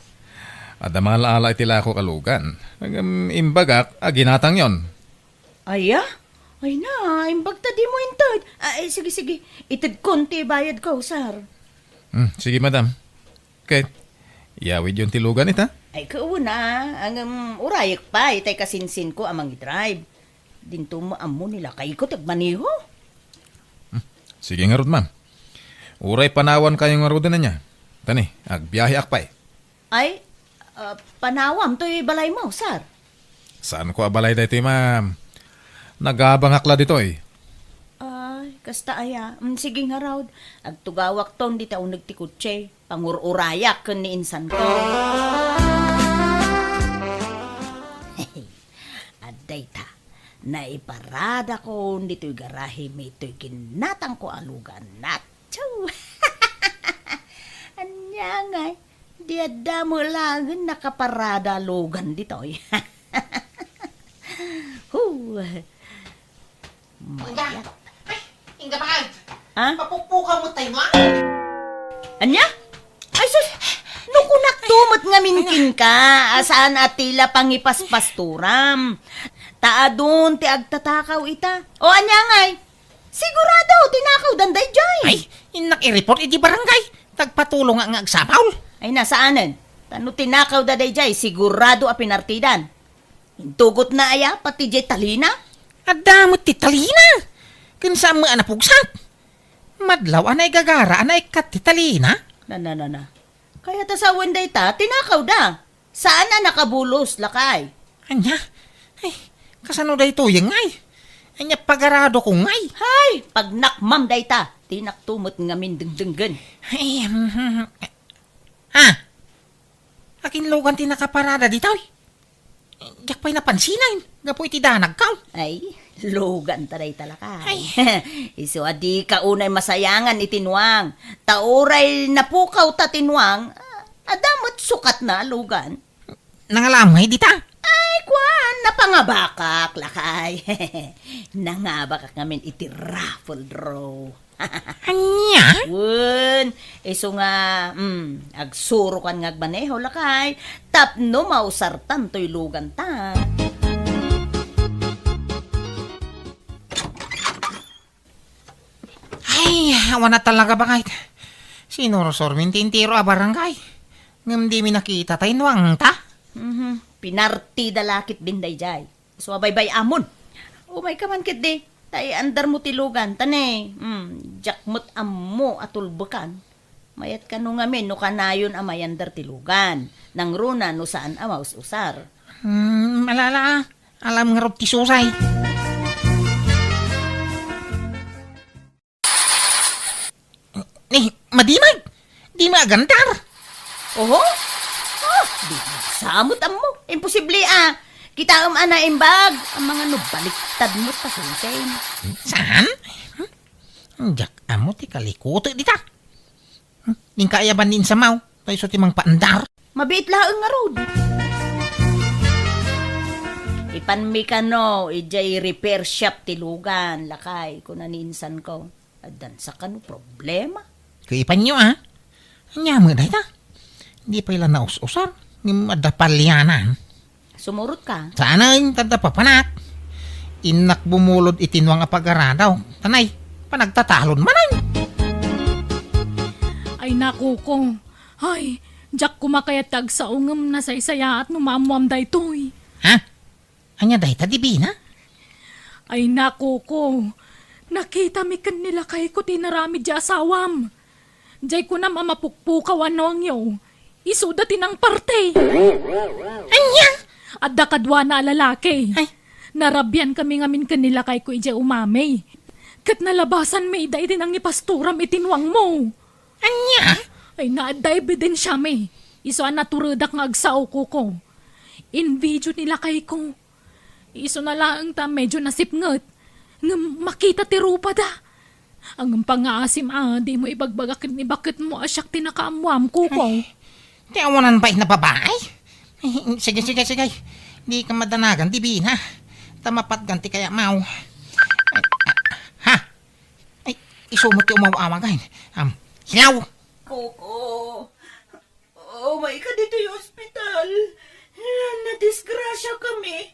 Ada malaala itila ko kalugan. Imbagak, ginatang yon. Aya? Ay na, imbagta di mo intod. Ay, sige. Itid konti bayad ko, sir. Sige, madam. Okay. Yawid yung tilugan ita. Ay, kauna. Ang urayak pa, itay kasinsin ko amang i-drive. Dinto mo amo nila kay ko tagmaniho. Sige nga rod, ma'am. Uray panawan kayong nga rod na niya. Tani, agbiyahe akpay. Ay, panawam to'y balay mo, sir. Saan ko abalay dito, ma'am? Nagabangakla dito eh. Ay, kasta aya. Sige nga raw. Agtugawak ton di taong nagtikutse. Pangururayak kun ni insan ko. Aday ta. Naiparada ko dito'y garahe may to'y ginatang ko alugan. Natsaw! Anya nga, di ada mo lang nakaparada alugan dito'y. Mayat. Inga ba? Ha? Papupuka mo tayo mo? Anya? Ay, sus! Nuko naktumot nga minkin ka. Asaan atila pangipaspasturam. Taadun ti agtatakaw ita. O anya ngay? Sigurado, tinakaw danday jay. Ay, inak i-report iti barangay. Tagpatulong nga agsapaw. Ay, nasaanan? Tano tinakaw daday jay, sigurado a pinartidan. Intugot na aya, pati jay talina. Adamot ti talina. Kinsa mo anapugsat. Madlaw anay gagara, anay kat ti talina. Na. Kaya ta sa wenday ta, tinakaw da. Saan na nakabulos, lakay? Anya? Ay, kasano da ito yung ngay? Anya pagarado ko ngay. Hay, pag nakmam day ta, tinaktumot nga mindengdenggan. Ay, akin lugan ti nakaparada dito. Yak pa'y napansinan. Gapo iti danag ka. Ay, lugan taray talakay. Ay. Iso adi ka unay masayangan itinwang. Tauray napukaw ta tinwang. Adamot sukat na lugan. Nangalamay dita. Ay, kwan, napangabakak, lakay. Nangabakak ngamin iti raffle draw. Anya? Wun, iso nga, agsuro kan ngagmaneho, lakay. Tapno mausartan to'y lugan ta. Ay, awan na talaga ba kahit sinurosor mintintiro a barangay. Ngam di mi nakita tayo nuwang ta. Pinarti dalakit binday jay. So abay-bay amon. Umay ka man kit di. Tay andar mo tilugan tane. Jakmut ammo atulbukan. Mayat ka no ngamin no kanayon amay andar tilugan. Nang runa no saan amaus usar. Malala. Alam nga rob ti susay. Madimag. Di magantar. Oho? Di samot ammo. Imposible Kita ana imbag. Ang mga nubaliktad mo pa sunsen. Saan? Jak amo ti kalikuto dita. Ning kaya ban din sa mau. Tayo sa timang paandar. Mabit laang nga road. Ipanmi ka no, ijay repair shop tilugan, lakay, kung naninsan ko. Adan sa kano problema. Kaipan nyo Anya mo dahita. Hindi pa ilan naus-usar. Ni madapalyanan. Sumurot ka. Sana yung tanda papanak. Inak bumulod itinwang apag-aradaw. Tanay, panagtatalon manay. Ay naku ko. Ay, jak kumakayatag sa ungam na sa isaya at numamuam daytoy. Ha? Anya dahi ta dibina? Ay naku ko. Nakita mi kan nila kay ko tinarami di asawam. Diyay ko na mamapukpukaw ano ang yaw. Isuda tinang parte. Anya? At dakadwa na lalaki. Ay. Narabyan kami ngamin kanila kay ko ija umamay. Kat nalabasan may day din ang ipasturam itinwang mo. Anya? Ay naaday din siya may. Iso ang naturudak nga agsaw ko. In video nila kay ko. Iso na lang ta medyo nasipngot. Nga makita ti rupa da. Ang pangaasim di mo ibagbagakin ni bakit mo asyak tinakaamuam ko. Di awanan ba na babae? Ay, sige. Di ka madanagan, dibina. Tamapat ganti kaya mau. Ay, ha? Ay, isumot yung umawawagain. Hilaw! Koko. Oh my God, dito yung ospital. Nadisgrasya kami.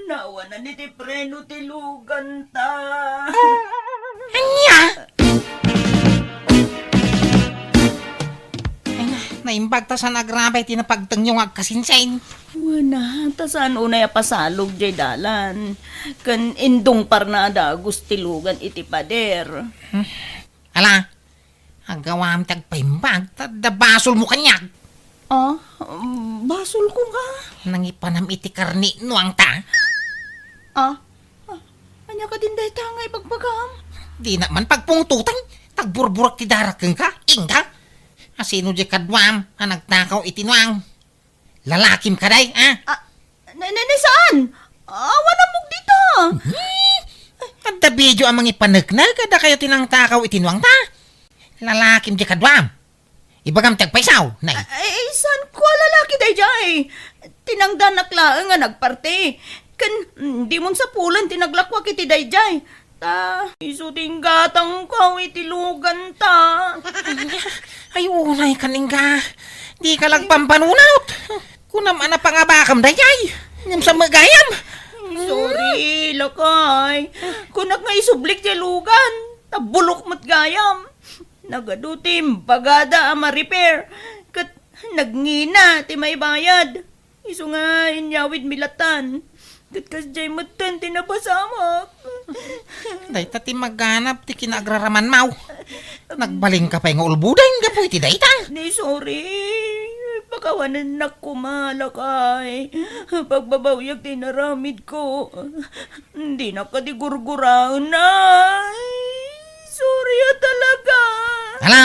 Nawa na ni Depreno tilugan ta. Anya? Ay na, naimbag ta sa nagrabay tinapagtang yung agkasinsain. Wana, tasan unay pasalog jay dalan. Kan indong parnada gustilugan iti pader. Ala, agawam tagpaimbag, tadabasol mo kanyag. Ah, basol ko nga. Nangipanam iti karni nuang ta. Anya ka din dahi tangay pagbagam. Di naman pagpungtutan, tagburburak ti darakeng ka, ingka. Asino di kadwam, nagtakaw itinuang. Lalakim ka day, ha? Saan? Awan na mong dito. Kada video ang mga ipanagna, kada kayo tinangtakaw itinuang ta. Lalakim di kadwam. Ibagam tagpaisaw, nay. Ay, saan ko lalaki day jay? Tinangdanak lang nga nagparte. Kan, di mon sa pulan tinaglakwak iti day jay. Ta, isuting gatang ko itilugan ta. Ay, unay kaningga. Di ka lagpampanunot. Kunam ana pangabakam dayay. Ngam sa magayam. Sorry, lakay. Kunak nga isublik di lugan. Tabulok mat gayam. Nagadutim, pagada ama repair. Kat nagngina, ti may bayad. Iso nga inyawid milatan. Kat kasjay matan, tinapasamak. Day tati magganap ti kinagraraman mau. Nagbaling ka pa yung ulbuday nga po iti dayta. Di sorry. Pakawanan na kumalakay. Pagbabawyag tinaramid ko. Hindi na kadigurguraan na. Sorry talaga. Hala,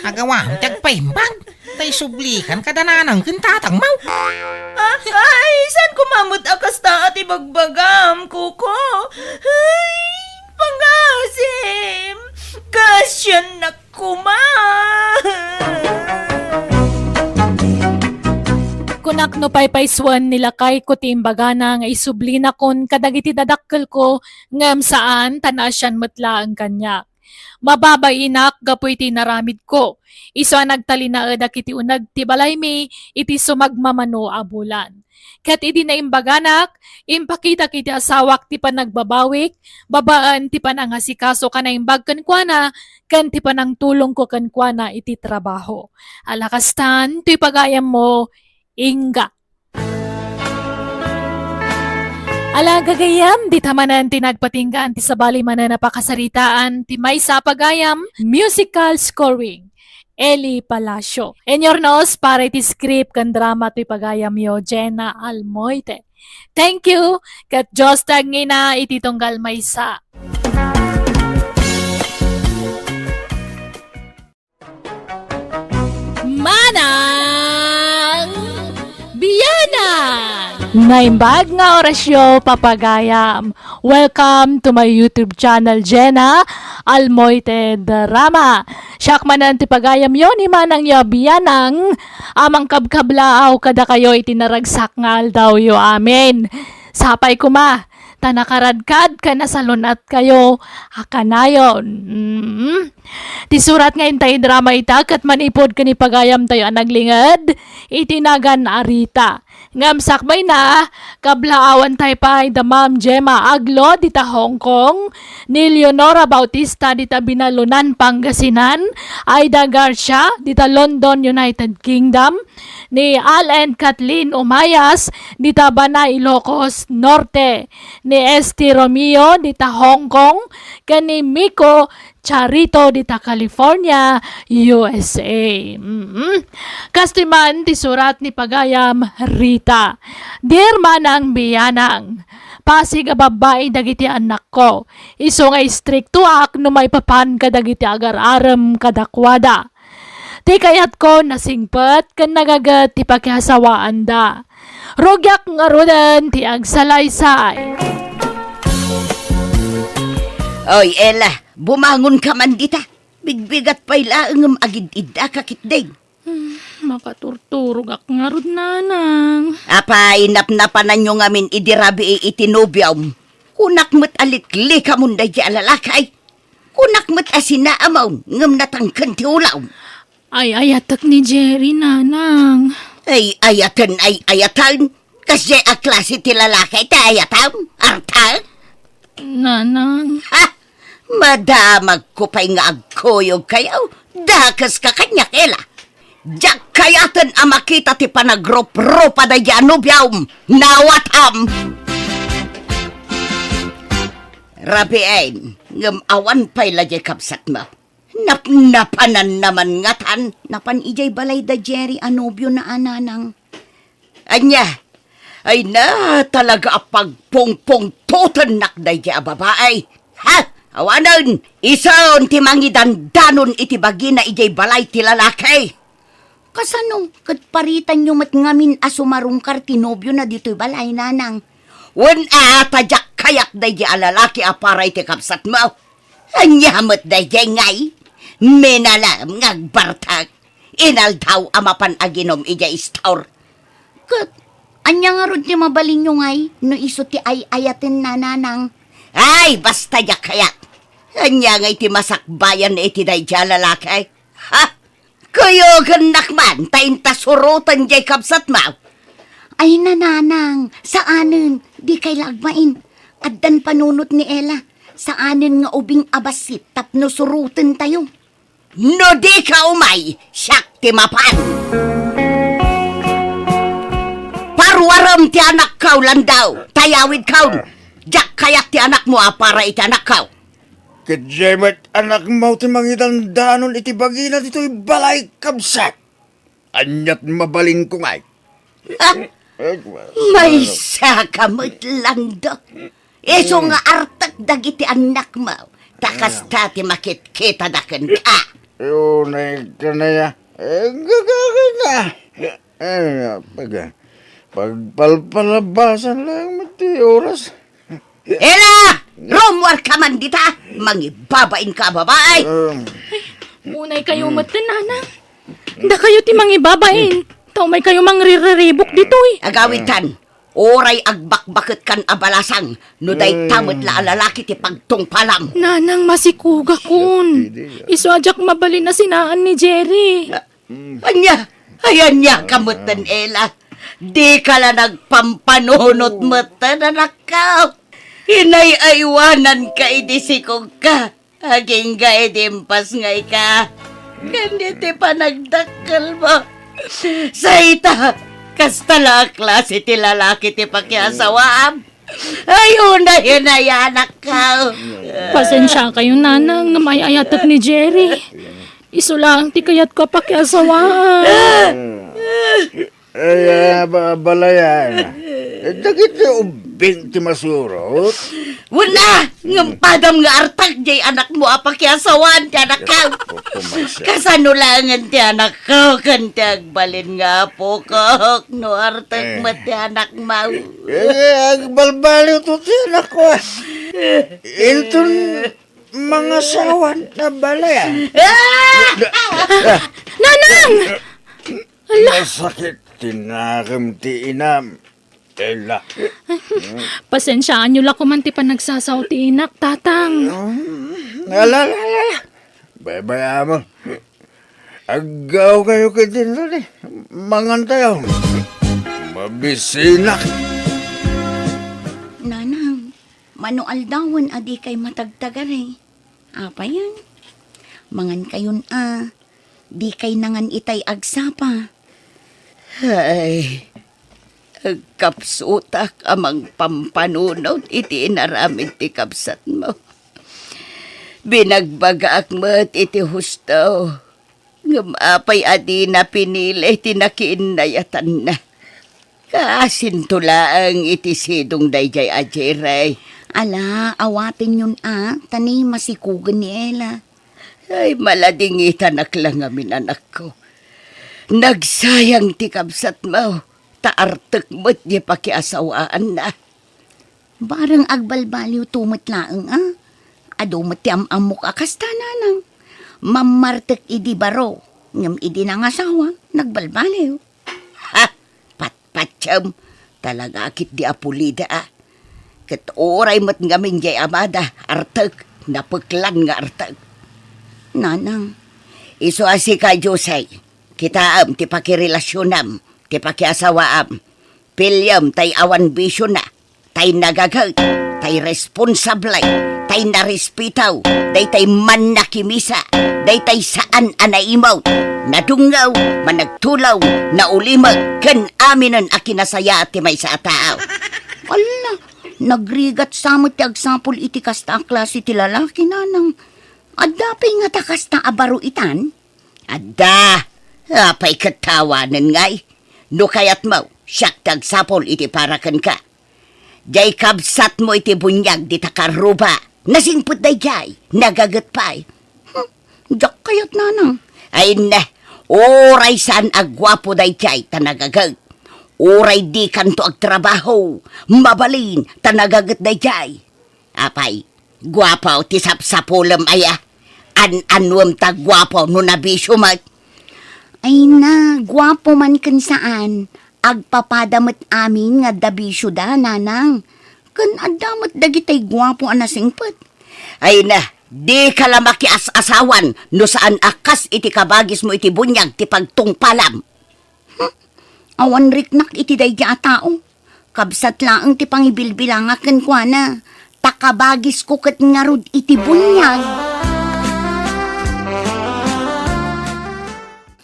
agawam tagpaimbag. Tay sublikan kadananang kintatang mau. Ay, saan kumamot akas ta at ibagbagam, kuko? Ay, pangasim. Kasyan na kuma. Kunak no paypayswan nila kay ko timbaga na nga isubli na kon kadagiti dadakkel ko ngam saan tanasyan matla ang kanya. Mababainak gapoy tinaramid ko. Iso nagtalina iti unag ti balay mi iti sumagmamano a bulan. Kat idi na imbaganak, impakita kiti asawak ti panagbabawik, babaan ti panangasikaso ka na imbag kankwana, kan ti panang tulong ko kankwana iti trabaho. Alakastan, ti pagayam mo, Inga. Ala gagayam, di tamanan tinagpatinggaan ti sabali manan napakasaritaan ti may sapagayam, musical scoring. Eli Palacio. Enyor nos para iti script kan drama ti pagayam yo Jenna Almoite. Thank you, kat Diyos tangina iti tunggal maysa. Manang Biyanan! Naimbag nga orasyo papagayam. Welcome to my YouTube channel, Jenna Almoite Drama. Siyak manan ti pagayam yon imanang yabiyanang amang kabkablaaw kada kayo itinaragsak nga aldaw yo amin. Sapay kuma, tanakaradkad ka na salunat kayo hakanayon. Ti surat nga intay drama itak at manipod ka ni pagayam tayo anaglingad itinagan arita. Ngam sakbay na, kablaawan tayo pa da Ma'am Gemma Aglo dita Hong Kong, ni Leonora Bautista dita Binalunan, Pangasinan, Aida Garcia dita London, United Kingdom, ni Al and Kathleen Umayas dita Banay, Ilocos Norte, ni Esti Romeo dita Hong Kong, kani Miko Charito dita California, USA. Kastiman ti surat ni Pagayam Rita. Dear manang biyanang, pasig a babae dagiti anak ko. Iso nga istrikto ak no may papan ka dagiti agar-aram kadakwada. Ti kayat ko nasingpet kan nagagat ti pakiasawaan da. Rogyak nga rodan ti agsalaysay. Oy, Ella, bumangon ka man dita. Bigbigat pa'y laang agid-ida kakitdig. Makaturturog ak nga rod nanang. Apay, napnapanan nyo ngamin idirabi itinobyam. Kunak mo't alikli ka munday di alalakay. Kunak mo't asinaamaw, ngam natangkan ti ulaw. Ay ayatak ni Jerry nanang. Ay ayatan. Kasi a klase ti lalakay ti ayatan. Artal? Nanang. Ha? Madamag ko pa'y nga agkoyog kayaw. Dakas ka kanya kela. Diyak kayatan amakita ti panagrup-rupa da yanubyawm. Nawatam! Rabiain, ngam awan pa'y lajay kapsat mo. Napnapanan naman ngatan. Napan ijay balay da Jerry anubyo na ananang. Anya, ay na talaga apagpongpong totanak da iya babae. Ha? Awanan, ison ti mangidandanon iti bagi na ijay balay ti lalaki. Kasano, kat paritan nyo mat ngamin asumarungkar ti nobyo na dito'y balay nanang. Wan tadyak kayak da iya lalaki aparay ti kapsat mo. Anyamat da iya ngay. Menalam ngagbartag. Inaldaw amapan aginom ija istaur. Kat, anya nga rod ti mabaling nyo ngay, no iso ti ay ayatin na nanang. Ay, basta yak kayak. Anya ngay ti masakbayan iti day dya lalaki. Ha? Kayo nakman, tayin tasurutan jay kapsat mo. Ay nananang, saanin, di kay lagmain. Addan panunot ni Ella, saanin nga ubing abasit tapno surutan tayo. No di ka umay, siyak ti mapan. Parwaram ti anak kaw landaw, tayawid kaw. Diyak kayak ti anak mo para iti anak kaw. Kadyamat anak mo ti mangidandanon iti bagina dito'y balay kabsat. Anyat mabaling ko ngay. Ha? May sakamot lang do. Iso nga artak dagiti anak mo. Takas tati makit-kita daken ka. Yun ka na ya. Gagagay na. Pagpalpalabasan lang mati oras. Ela! Romwar ka man dita! Mangibabain ka, babae! Unay kayo matan nanang. Da kayo ti mangibabain. Tao may kayo mangriribok dito eh. Agawitan, oray agbakbakit kan abalasang, no day tamot la alalaki ti pagtungpalam. Nanang masikuga kun. Iswadyak mabalin na sinaan ni Jerry. Anya, ayan niya kamutan, Ela. Di ka la nagpampanunot matan, anak ka. Inay-aywanan ka idisikog ka. Aging ga idimpas ngay ka. Ganiti pa nagdakkel mo. Saita, kastala klase ti lalaki ti pakiasawaam. Ayun na yun ay anak ka. Pasensya kayo nanang na may ayatak ni Jerry. Iso lang ti kayat ko pakiasawaan. Ay, balayan. Dagit ubing ti masurot. Wala! Ngampadam nga artag jay anak mo apakiasawan ti anak ka. Kasanulangan ti anak ko kan ti agbalin nga po ko. No artag mo ti anak mo. Agbalbaliw to ti anak ko. Ilton mga sawan na balayan. Nanang! Masakit tinakam ti inam. Ella. Pasensyaan nyo lang kumanti pa nagsasaw ti inak, tatang. Alala. Bye-bye, mo. Agaw kayo kitin doon eh. Mangantayaw. Mabisina. Nanang, manual dawon adi kay matagtagari. Apa yan? Mangan kayon di kay nangan itay agsapa. Ay, agkapsutak amang pampanunaw iti inaramid ti kapsat mo. Binagbagaak mo't iti hustaw. Ngumapay adi na pinili tinakiinayatan na. Kasintulaang iti sidong dayjay ajiray. Ala, awatin yun tani masikugan ni Ella. Ay, maladingitan lang amin anak ko. Nagsayang ti kabsat mo. Taartek mo't di pakiasawaan na. Barang agbalbaliw tumot laang Adumot ti amamok akasta nanang. Mamartek idi baro. Ngam idi nang asawa. Nagbalbaliw. Ha! Patpatsam. Talaga akit di apulida Kat oray mat ngamin jay amada. Artek. Napeklan nga artek. Nanang. Iso asi ka Josay. Kitaam ti pakirelasjonam. Ti pakiasawaam. Pilyam tay awan bisyo na. Tay nagagag. Tay responsablay. Tay narispitaw. Day tay man nakimisa. Day tay saan anaimaw. Nadungaw. Managtulaw. Naulimag. Ken aminan akinasaya ti may sa tao. Ala. Nagrigat samot ti agsapol iti kasta klase ti lalaki nanang. Adapay nga takas na abaro itan? Adda, apay katawanan ngay. No kayat mo, siyak tagsapol iti parakan ka. Jay kabsat mo iti bunyag di takaruba. Nasingput day jay, nagagat pa'y. Jak kayat nanang. Ay na, oray saan agwapo day jay tanagagag. Oray di kanto agtrabaho, mabalin tanagagat day jay. Apay, gwapaw ti sapsapulam aya. An-anwam ta gwapo no nabisyo mat. Ay na, gwapo man kan saan. Agpapadamat amin nga dabisyo da, nanang. Kan adamat dagitay gwapo anasingpet. Ay na, di ka lang makias-asawan no saan akas iti kabagis mo iti bunyag ti pagtungpalam. Awan riknak iti dayja a tao. Kabsat laang ti pangibilbilangakan kwa na. Takabagis ko kat ngarud iti bunyag.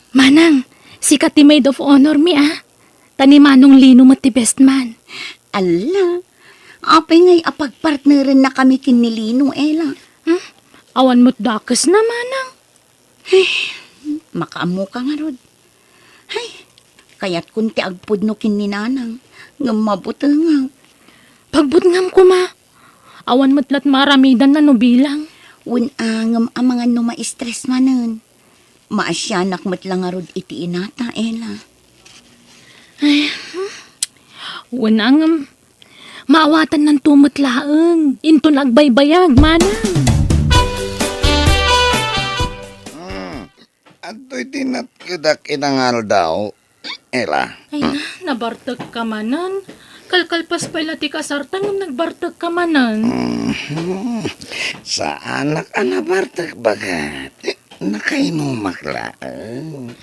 Manang, sikat ti maid of honor mi Tanimanong lino mat ti best man. Ala, apay ngay apagpartnerin na kami kinilino, Ella. Awan mo't dakas na, manang. Makaamu ka nga rod. Ay, kaya't kunti agpud no kininanang. Ngamabuta nga. Pagbutngam ko awan mo't lat maramidan na no bilang. Unangam ang mga no ma-stress manan. Maasyanak mo't lang nga rod iti inata, Ella. Wanang maawatan ng tumot laeng. Into nagbaybayag, manang. Ato'y tinatkudak inangal daw, Ella. Ay na, nabartag ka manan. Kalkalpas pala ti kasartang ng nagbartag ka manan. Sa anak anabartak bagat. Nakainumak lang.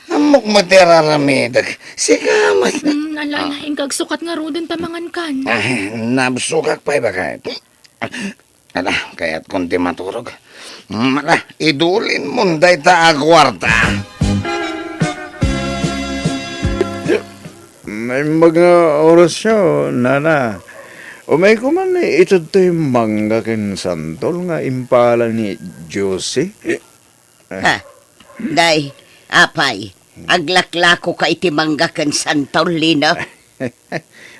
Amok matiraramidag. Sigamat. Alalaing kagsukat nga roden tamangan kan. Nabsukak pa'y bagat. Ala, kaya't kunti maturog. Ala, idulin munday ta agwarta. May mga orasyon, nana. O may kuman ito to'y mangga ken santol nga impala ni Josie. Day, apay, aglaklako ka iti manggakan santol, lino.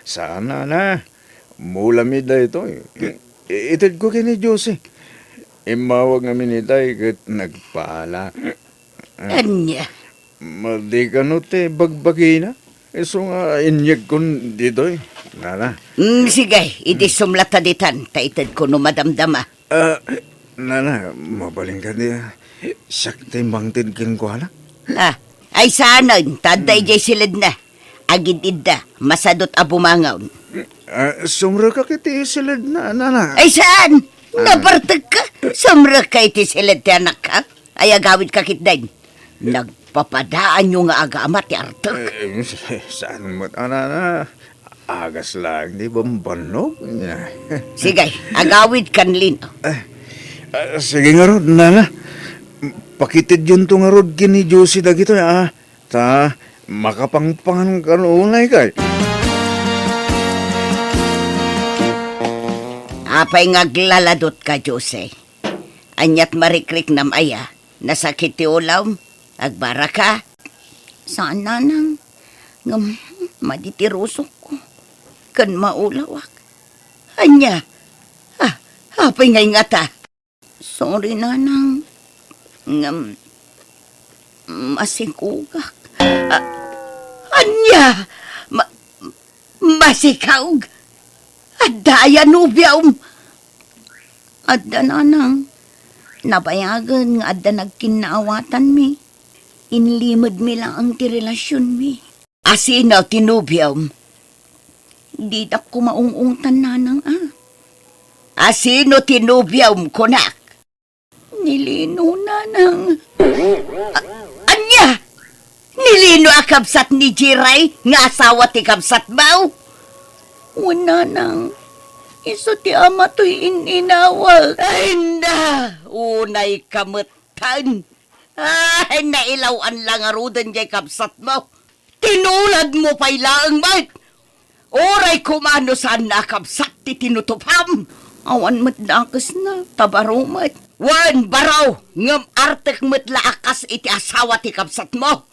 Sana na. Mulami da ito. Itid ko kini Josie. Imawag namin ni Day kat nagpala. Anya, Madi ka no te bagbagi na. Iso nga inyag kon dito Nana. sige, iti sumlata ditan, taitad ko no madamdama. Nana, mabaling ka niya. Sakti bangtin kin ko na. Ay saanon, taday jay silid na. Agid idda, masadot abumangaw. Sumra ka kiti silid na, Nana. Ay saan? Nabartag ka? Sumra ka iti silid ti anak ka? Ay agawid ka kitday. Nagpapadaan yung nga agama ti Arthur. Saan mo, na? Agas lang, di ba banog? Sige, agawid kanlin. Sige nga rod, nana. Pakitid yun to nga rod kini Josie dagito ya. Ta, makapangpangan kanunay kay. Apay ngaglaladot ka, Jose. Anyat marikrik nam aya. Nasakit ti ulaw. Agbara ka. Saan nanang? Ngam, maditirusok ko. Kan maulawak. Anya. Apay ngay nga ta. Sorry, nanang. Ngam, masikugak. Anya. Masikaug. Adaya nubiyaw. Adda nanang. Nabayagan nga adda nagkinaawatan mi. Inlimod mi lang ang ti relasyon mi. Asinaw tinubiyaw. Di dak ko maungungtan nanang Asino tinubiyaw ko nak? Nilino nanang. Anya! Nilino akabsat ni Jiray nga asawa ti kabsat baw? Wala nang. Iso ti ama to'y ininawal. Ay na! Unay kamutan. Ay, nailawan lang arudan jay kabsat mo. Tinulad mo pa'y laang mat. Oray kumano saan nakabsat ti tinutupam. Awan mat nakas na, tabarumat. Wan baraw, ngam artek mat laakas iti asawa ti kabsat mo.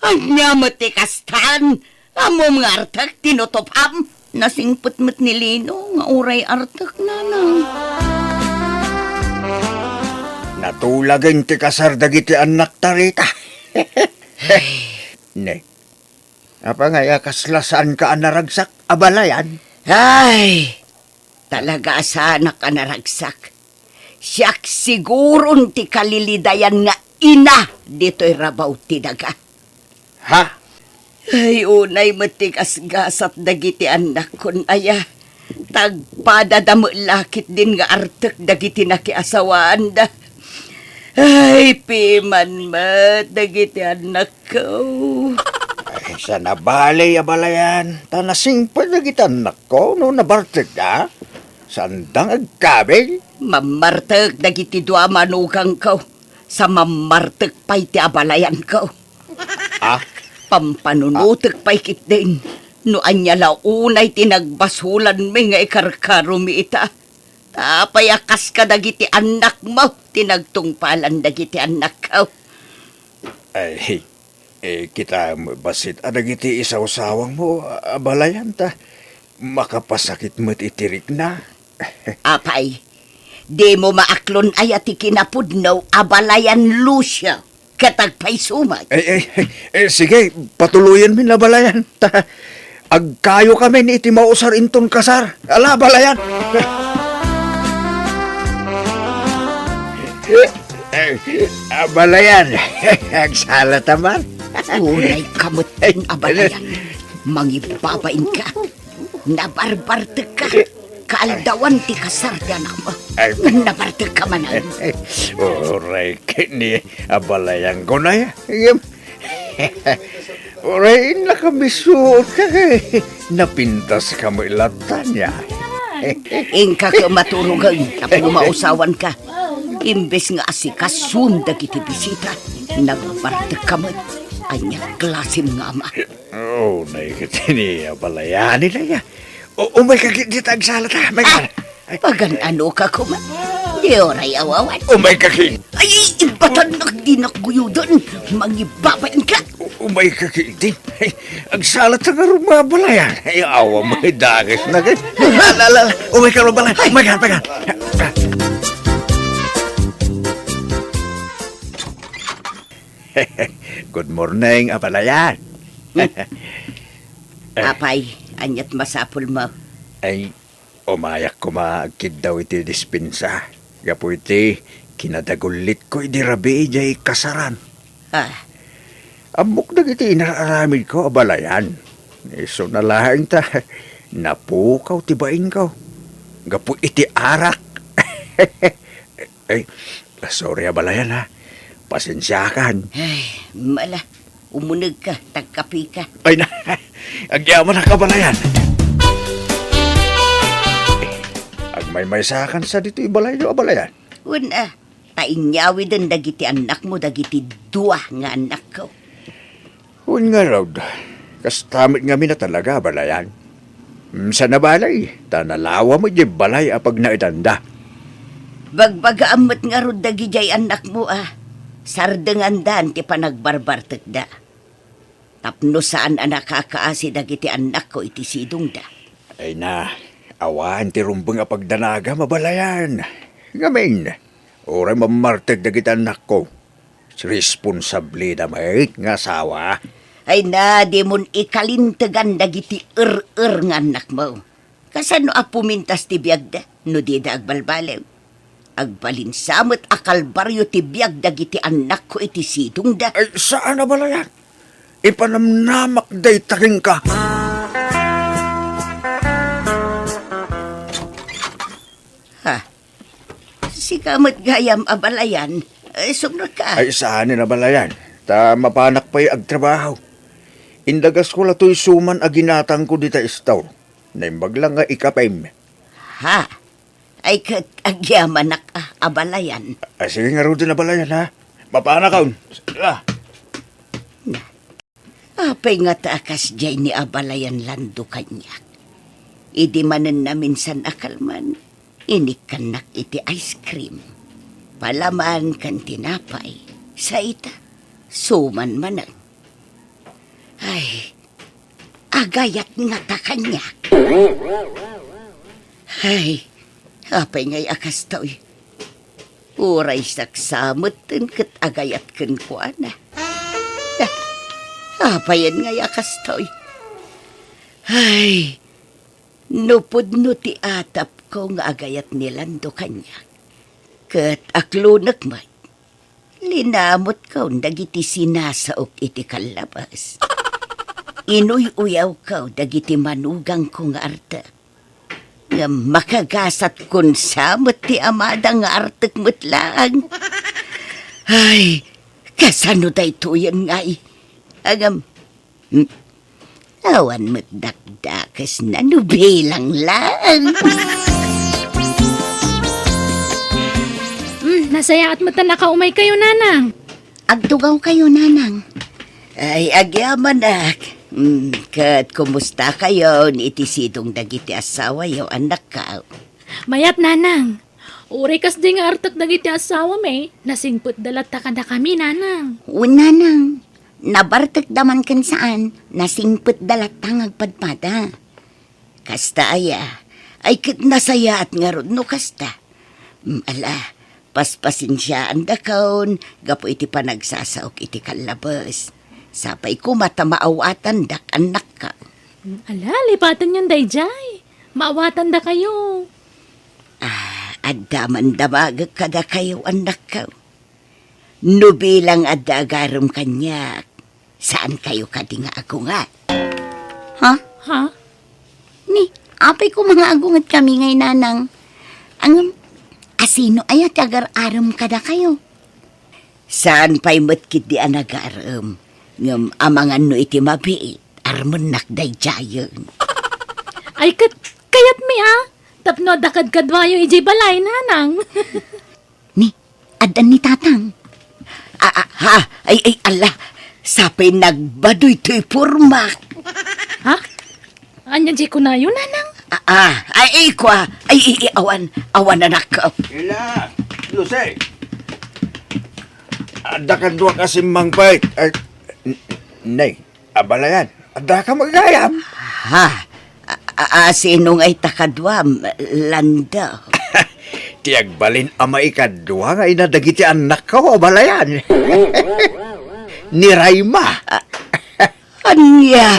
Anya mat ti kastan. Amom nga artek tinutupam. Nasingput mat ni Lino, nga oray artek nanang. Natulagan ti kasar dagiti anak tarita. Ne. Apa nga kaslasaan ka anaragsak abalayan? Ay, talaga asanak ka naragsak. Siyak siguron ti kalilidayan nga ina dito'y rabaw ti daga. Ha? Ay, unay matigas-gasat dagiti anak kun aya. Tagpadadamo lakit din nga artek dagiti nakiasawaan da. Ay, piman mat dagiti anak ko. Ay, sa nabalay abalayan. Tanasing pa dagiti anak ko no nabartek da. Sandang agkabel. Mamartek dagiti dua manugang ko. Sa mamartek pa'y ti abalayan ko. Ah? Pampanunutek pa'y kit din. No anya launay tinagbasulan mi nga ikarkaro mi ita. Tapayakas ka dagiti anak mo. Tinagtungpalan dagiti anak ko. Ay, kita basit adagiti isaw-sawang mo abalayan ta. Makapasakit mo't itirik na. Apay, di mo maaklon ay ati kinapudnaw abalayan Lucia. Katagpay sumay. Sige, patuluyan min abalayan. Agkayo kami ni iti mausar inton kasar. Ala, abalayan. Abalayan. Agsala taman. Unay kamutin abalayan. Mangibabain ka. Nabarbartek ka. Kaaldawan ti kasar di anak mo. Nabartek ka manan. Oray, kini abalayan ko na yan. Oray, nakabisuot ka napintas ka mo ilatan niya. Ingka ka maturugan. Kapag mausawan ka. Imbes nga asikasun dagiti bisita. Nabartek ka mo. Anya klasim nga ama. Oh, naikitini abalayan nila ya. Umay ka kita agsalat ha. Pagan ano ka kuma? Di oray awawan. Umay ka kin. Ay, ibatan nagdinakguyudon. Mangibabain ka. Umay ka kin. Agsalat sa karuma abalayan. Ay, awa mo dagas na kin. Umay ka abalayan. Umay ka. Good morning, abalayan. Apay, anyat masapul mo. Ay, umayak ko maagkid daw iti dispensa. Gapo iti, kinadagulit ko iti rabi jay kasaran. Amok na iti inararamid ko, abalayan. So nalahan ta, napukaw tibain ko. Gapo iti arak. Ay, sorry abalayan ha. pasensyakan. Ay, mala, umunag ka, tagkapi ka. Ay na, agyaman na kabalayan. Ag may sakan sa dito ibalay nyo abalayan. Una, tainyawi din dagiti anak mo, dagiti dua nga anak ko. Hun nga Rod, kastamit nga na talaga balayan. Sa nabalay, tanalawa mo di balay apag naitanda. Bagbaga amot nga rod dagi jay anak mo Sardengan dan ti panagbarbartek da. Tapno saan anak kakaasi dagiti anak ko iti sidong da. Ay na, awan ti rumbeng apag danaga mabalayan. Ngamin, oray mamartag dagiti anak ko. Responsable na may nga sawa. Ay na, di mon ikalintagan dagiti nga anak mo. Kasano pumintas ti biyag da, no di da agbalbalew. Agbalinsamot akalbaryo ti biyag dagiti anak ko iti sidong da. Ay, saan na balayan? Ipanamnamak day taking ka. Ha? Si kamot gayam abalayan, sumunod ka. Ay, saan na balayan? Ta mapanak pa'y agtrabaho. Indagas ko lato'y suman aginatang ko dita istaw. Naimbag lang nga ikapim. Ha? Ay kat agyamanak abalayan. Ay, sige nga rin na balayan, ha? Mapanak ka. Apay nga taakas jay ni abalayan lando kanyak. Idi manen na minsan akalman, inikanak iti ice cream. Palaman kan tinapay, sa ita, suman manan. Ay, agayat nga ta kanyak. Ay, apay nga'y akas to'y. Uray saksamot tin kat agayat kan ko ana. Apayan nga'y akas to'y. Ay, nupod no ti atap ko nga agayat nilando kanyak. Kat aklunak man, linamot ko dagiti sinasaok iti kalabas. Inuy-uyaw ko dagiti manugang ko nga arta. Nga makagasat kun samot ti amada nga artek mutlaan. Ay, kasano day tuyan nga'y. Agam, awan mo't dakdakas na nubilang lang. Nasaya at mata nakaumay kayo, nanang. Agtugaw kayo, nanang. Ay, agyaman nak. Kat kumusta kayo ni iti sidong dagiti asawa yaw anak ka? Mayat, nanang. Uri kas di nga artak dagiti asawa may. Nasingput dalata ka na kami, nanang. Una nang. Nabartek daman kan saan. Nasingput dalatang agpadpada. Kasta aya. Ay kit nasaya at nga ron no kasta. Ala, paspasin siya ang dakaon. Gapo iti panagsasaok iti kalabas. Sapay ko mata maawatan dak anak ka. Ala, lipatan yung dayjay. Maawatan da kayo. Adaman damagag kada kayo anak ka. Nubilang adagarom kanyak. Saan kayo kadi nga agungat? Ha? Ha? Ni, apay ko mga agungat kami ngay nanang. Ang asino ay at agar-aram kada kayo. Saan pa'y matkit di anagaram? Ngam amangan no iti mabiit. Armon nakday jayon. Ay, kayat mi Tapno dakad kadwayo ijay balay, nanang. Ni, adan ni tatang. Ay, ala. Sapay nagbadoy to'y purmak. Ha? Anyan di ko na yun, nanang? Ay, awan anak ko. Ila, Lucy. Ada ka doon kasi mangpay. Nay, abalayan. Ada ka magayam. Ha? Sinong ay takadwam, landa. Tiagbalin ama ikadwa nga inadagiti anak ko, abalayan. Ni Rayma. Anya?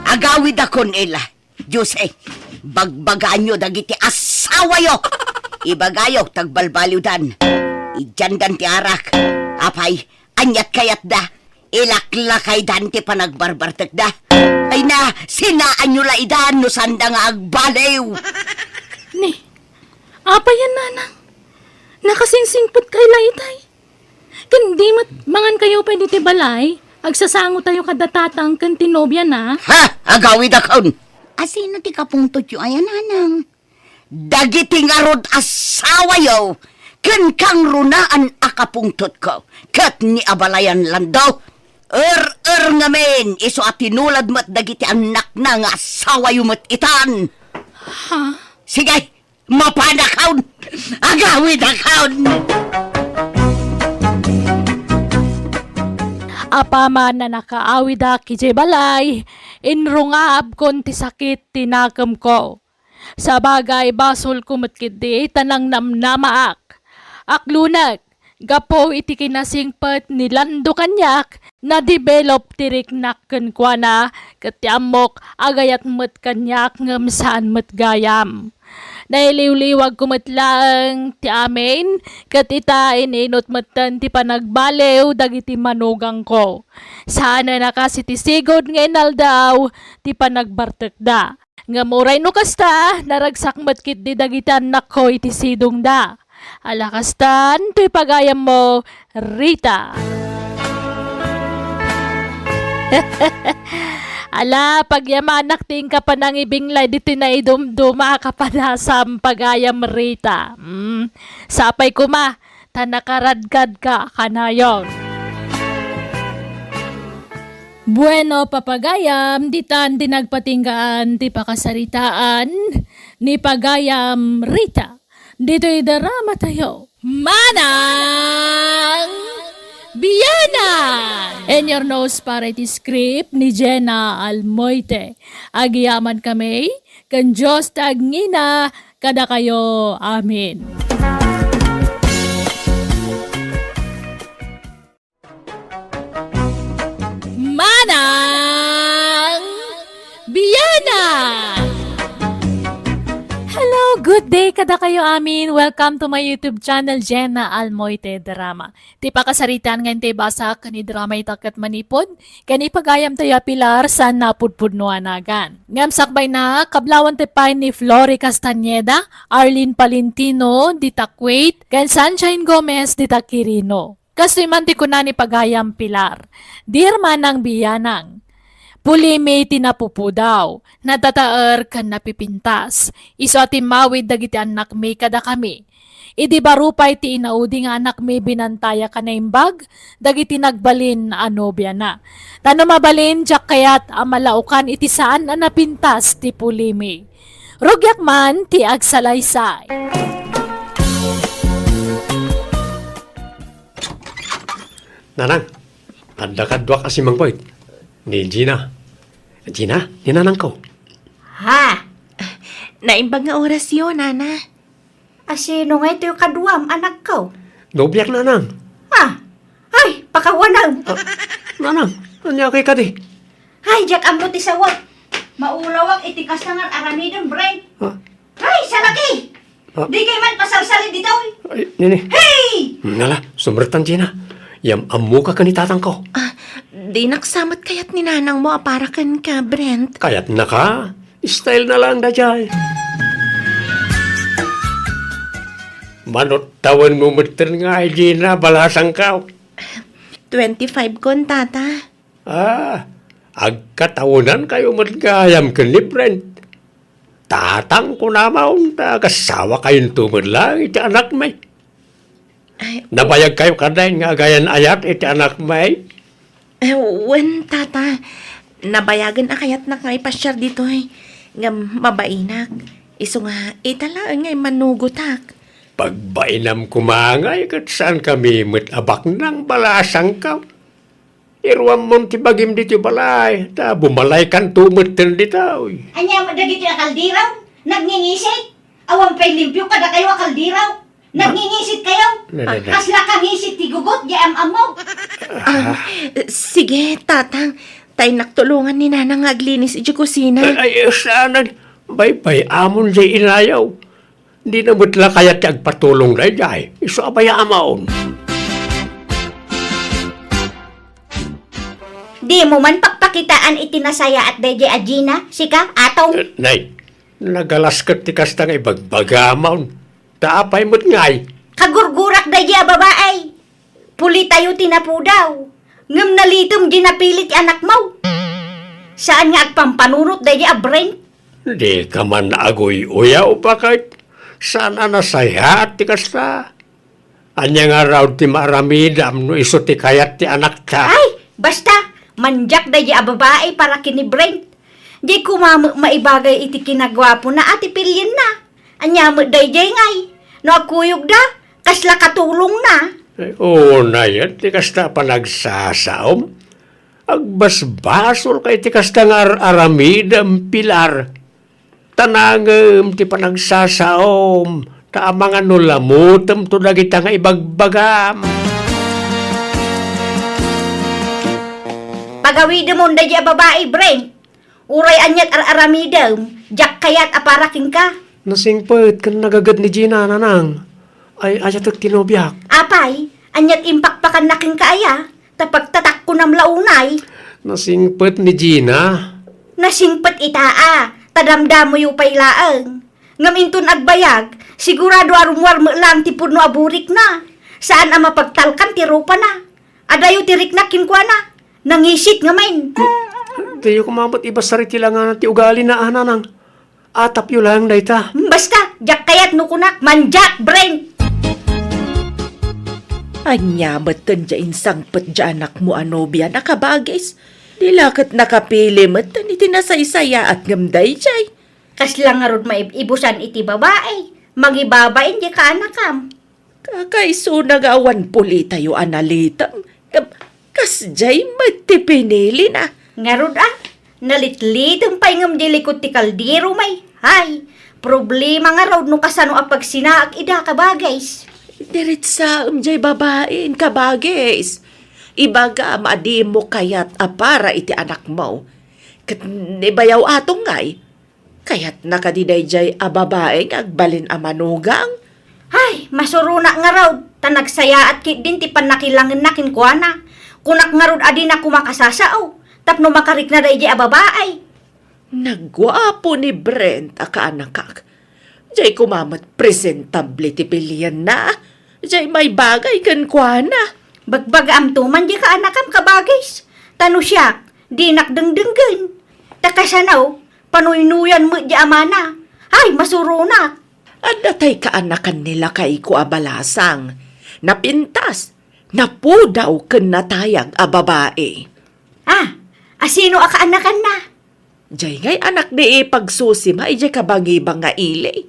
Agawid ako nila. Diyos bagbagaan nyo dagiti asawa yo. Ibagayo, tagbalbaliwdan. Ijandan ti arak. Apay, anyat kayat da. Ilaklakay dan ti panagbarbartek da. Ay na, sinaan nyo laidan no sanda nga agbalew. Ni, apa yan, nanang? Nakasingsingpot kay laytay. Kandi mangan kayo pwede ti balay. Agsasango tayo kadatatang kan tinobya na. Ha? Agawid akon. Asino ti kapungtot yung ayan, anang? Dagiting arod asawa yo. Ken kang runaan akapungtot ko. Kat ni abalayan landaw. Ngamen. Iso at tinulad mo't dagiti anak na nga asawa yung mo't itan. Ha? Sige, mapanakaon. Agawid akaon. Apaman na nakaawid kiji balay, inrungab kon ti sakit tinakam ko. Sa bagay basol kumatkid di tanang namnamaak. Aklunag, gapo iti kinasingpat ni Lando kanyak na develop tirik nakken kwa na katyamok agayat mat kanyak ngam saan mat gayam. Nailiw-liwag kumatlaang ti amin, kat ita ininot matan ti panagbalew dagiti manugang ko. Sana nakasitisigod nga inaldaw ti panagbartek da. Nga muray no kasta, naragsak matkit di dagiti anak ko iti sidong da. Alakastan, ti pagayam mo, Rita. Ala, pagyamanak ting ka pa nang ibinglay dito na idumduma ka pa na sa pagayam Rita. Sapay ko ma, tanakaradkad ka kanayon. Bueno, papagayam, ditan dinagpatinggaan, ti pakasaritaan, ni pagayam Rita. Dito'y darama tayo. Manang Biyana! And your nose parity script ni Jenna Almoite. Agiyaman kami, kan Diyos tagngina, kada kayo. Amin. Manang Biyana! Hello, good day kada kayo amin. Welcome to my YouTube channel, Jenna Almoite Drama. Ti pakasaritan ngayon ti basa kani drama itakat manipod, kani pagayam tayo pilar sa napudpudnuanagan. Ngam sakbay na, kablawan ti pay ni Flory Castañeda, Arlene Palentino, Dita Quaid, kan Sunshine Gomez, Dita Quirino. Kasi man ti kuna ni pagayam pilar. Dear Manang Biyanang, puli may tinapupudaw, natataer kan napipintas. Iso ati mawid dagiti anak may kada kami. Idi barupay ti inaudi nga anak may binantaya ka na imbag, dagiti nagbalin anobya na. Tano mabalin, jak kayat amalaukan iti saan na napintas ti puli may. Rugyak man ti agsalaysay. Nanang, kadwa kasi Mang Boyd. Ni Gina. Gina, ninanang ko. Ha? Naimbag nga oras yun, Nana. Asino nga ito yung kaduam, anak ko? Nobyak nanang. Ha? Ay, pakawanag. Nanang, nanya kay kadi. Ay, Jack, amot isawag. Maulawag itikas na nga aramidon, brain. Ha? Ay, salaki! Ha? Di kay man pasalsali dito. Ay, nini. Hey! Nala, sumbertan Gina. Yam amu ka kanitatang ko. Di naksamat kayat ni nanang mo aparakan ka, Brent. Kayat na ka. Style na lang da jay. Manot tawan mo muter nga ay Gina, balasang ka. 25 kon, tata. Agkatawanan kayo magkayam ka ni Brent. Tatang ko namaon, kasawa kayong tumadlang iti anak may. Nabayag kayo kaday nga gayan ayat iti anak may. Wen, tata. Nabayagan akayat na nga ipasyar dito eh. Nga mabainak. Iso nga, italaan nga manugutak. Pagbainam kumangay kat saan kami abak ng balasang ka. Irwam mo ti bagim dito balay. Ta bumalay kan tumuten dito. Anya mo dagiti akaldiraw? Nagningisit? Awang pay limpyo kada kayo akaldiraw? Nagningisit kayo? Kasla kang isit ti gugot, di amamog. Sige, tatang. Tay naktulungan ni nanang aglinis iti kusina. Ay, sana. Bay-bay, amon jay inayaw. Di na mutla kaya ti agpatulong na jay. Iso abaya amaon. Di mo man pakpakitaan itinasaya at deje Agina, sika, atong. Nay, nagalaskat ti kastang ibagbagamaon. Taapay mo't ngay. Kagurgur day a babae. Puli tayo tinapudaw. Ngam nalitom ginapilit anak mo. Saan nga agpampanunot day a Brent? Di ka man naagoy uyaw pa kahit saan nasaya at ti kasta. Anya nga raw ti maramidam no iso ti kayat ti anak ta. Ay, basta, manjak day a babae para kini Brent. Di ko maibagay iti kinagwapo na ati pilyin na. Anya mo day ngay. No agkuyog da, kasla katulong na. Oo na yan, ti kasta pa nagsasaom. Agbasbasol kay ti kasta nga aramidam pilar. Tanangem ti pa nagsasaom. Ta mga nulamutem to dagita nga ibagbagam. Pagawid mo day a babae Brent. Uray anyat aramidam, jak kayat aparaking ka. Nasingpet kan nagagad ni Gina nanang. Ay ayat at tinobyak. Apay, anyat impakpakan naking kaaya, tapag tatak ko ng launay. Nasingpet ni Gina. Nasingpat itaa, tadamdam mo yung pailaang. Ngamintun agbayag, sigurado arumwar mo lang tipod no aburik na. Saan ang mapagtalkan tirupa na. Adayo tirik na kinkwa na. Nangisit nga main. Tayo kumamot iba sariti lang nga ti ugali na ananang. Atap yu lang dayta. Basta, jak kayat nukunak, manjak, Brent. Anya, ba't tandyain sangpat dyan anak mo anobya nakabagis? Dilakot nakapili mat tani tinasaysaya at ngamday jay. Kaslang nga rod maibusan iti babae. Magibabain di ka anakam. Kakaiso nagawan puli tayo analitam. Kas jay matipinili na. Nga rod nalitlit ang paingam di likod ti kaldero may. Hay, problema nga rod no kasano apag sinaag ida ka bagays. Diretsa jay babaen kabagis. Ibaga maadi mo kayat apara iti anak mo. Kat nibayaw atong ngay. Kayat nakadiday jay a babaeng agbalin a manugang. Hay, masuruna nga raw. Tanagsaya at kit din ti panakilangan na kinkwana. Kunak nga rod adi na kumakasasao. Tapno makarik na day a babae. Nagwapo ni Brent a kaanakak. Jay kumamat presentable ti pilyan na. Jay may bagay kankwana. Bagbaga am tuman di ka anakam kabagis. Tano siya, di nakdengdenggen. Takasanaw, panuynuyan mo di amana. Ay, masuruna. At datay kaanakan nila kay ko abalasang. Napintas, napudaw ken natayag a babae. Asino a kaanakan na? Jay ngay anak ni pagsusi ma ijay kabangibang nga ili.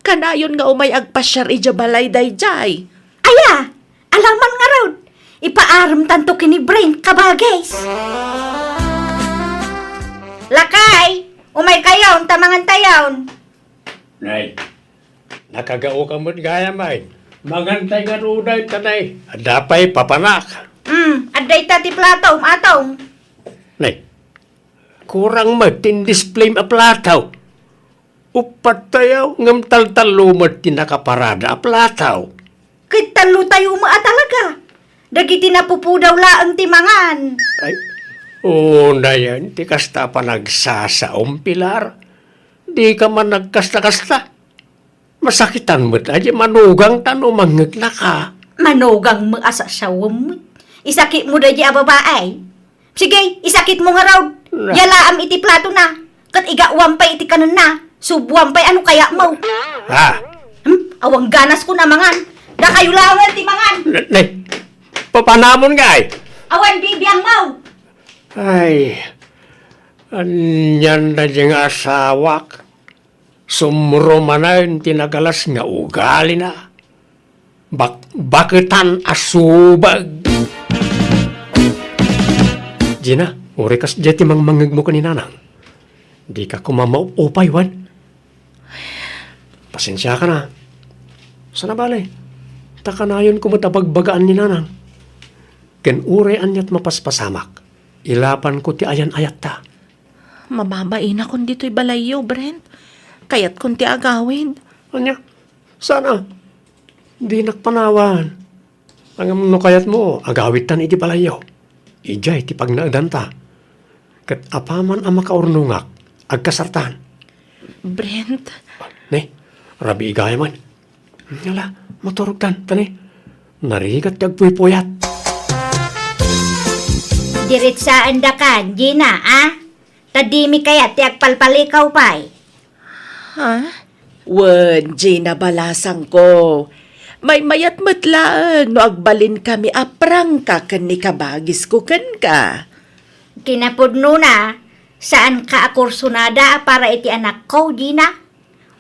Kanayon nga umay agpasyar ija balay day jay. Aya, alaman nga raw. Ipaaram tanto kini Brent kabagis. Lakay, umay kayon, tamangan tayon. Nay, nakagao ka mo't gaya may. Magantay nga ruday tanay. Adapay papanak. Aday tati plato, atong. Nay, kurang display a plataw. Upat tayo ngam taltalumot tinakaparada a plataw. Kitalo tayo mo talaga. Dagiti napupudaw laang timangan. Ay, na yan, di kasta pa nagsasaom, Pilar. Di ka man nagkasta-kasta. Masakitan mo't aja manugang tano mangag na ka. Manugang mo asasawam mo. Isakit mo dahi a babae. Sige, isakit mo nga raw. Yalaam iti plato na. Kat igawam pa iti kanan na. Subuam pa ano kaya mo. Awang ganas ko na mangan. Da kayo lawan ti mangan. Nay, papanamon nga ay. Awan bibiyang mo. Ay, anyan na diyang asawak. Sumro manayon tinagalas nga ugali na. Bakitan asubag. Gina, uri kas jeti mangmangag mo kaninanang. Di ka kumamaw upay, Wan. Pasensya ka na. Sana balay. Takanayon ko matabagbagaan ni nanang. Ken uri anyat mapaspasamak. Ilapan ko ti ayan ayat ta. Mamamain akong dito'y balayo, Brent. Kaya't kung ti agawin. Anya, sana. Di nakpanawan. Ang kayat mo, agawit tan iti balayo. Ijay ti pagnaagdanta. Kat apaman ang makaurnungak, agkasartan. Brent? Ne, rabi igaya man. Yala, maturog tan, tani. Narigat nagpuypuyat. Diritsaan da kan, Gina, ah? Tadimi kaya tiyak palpalikaw pa'y. Wen, Gina balasang ko. May mayat matlaang no agbalin kami aprang ka ken ni kabagis ko ken ka. Kinapudno na, saan ka akursunada para iti anak ko, Gina?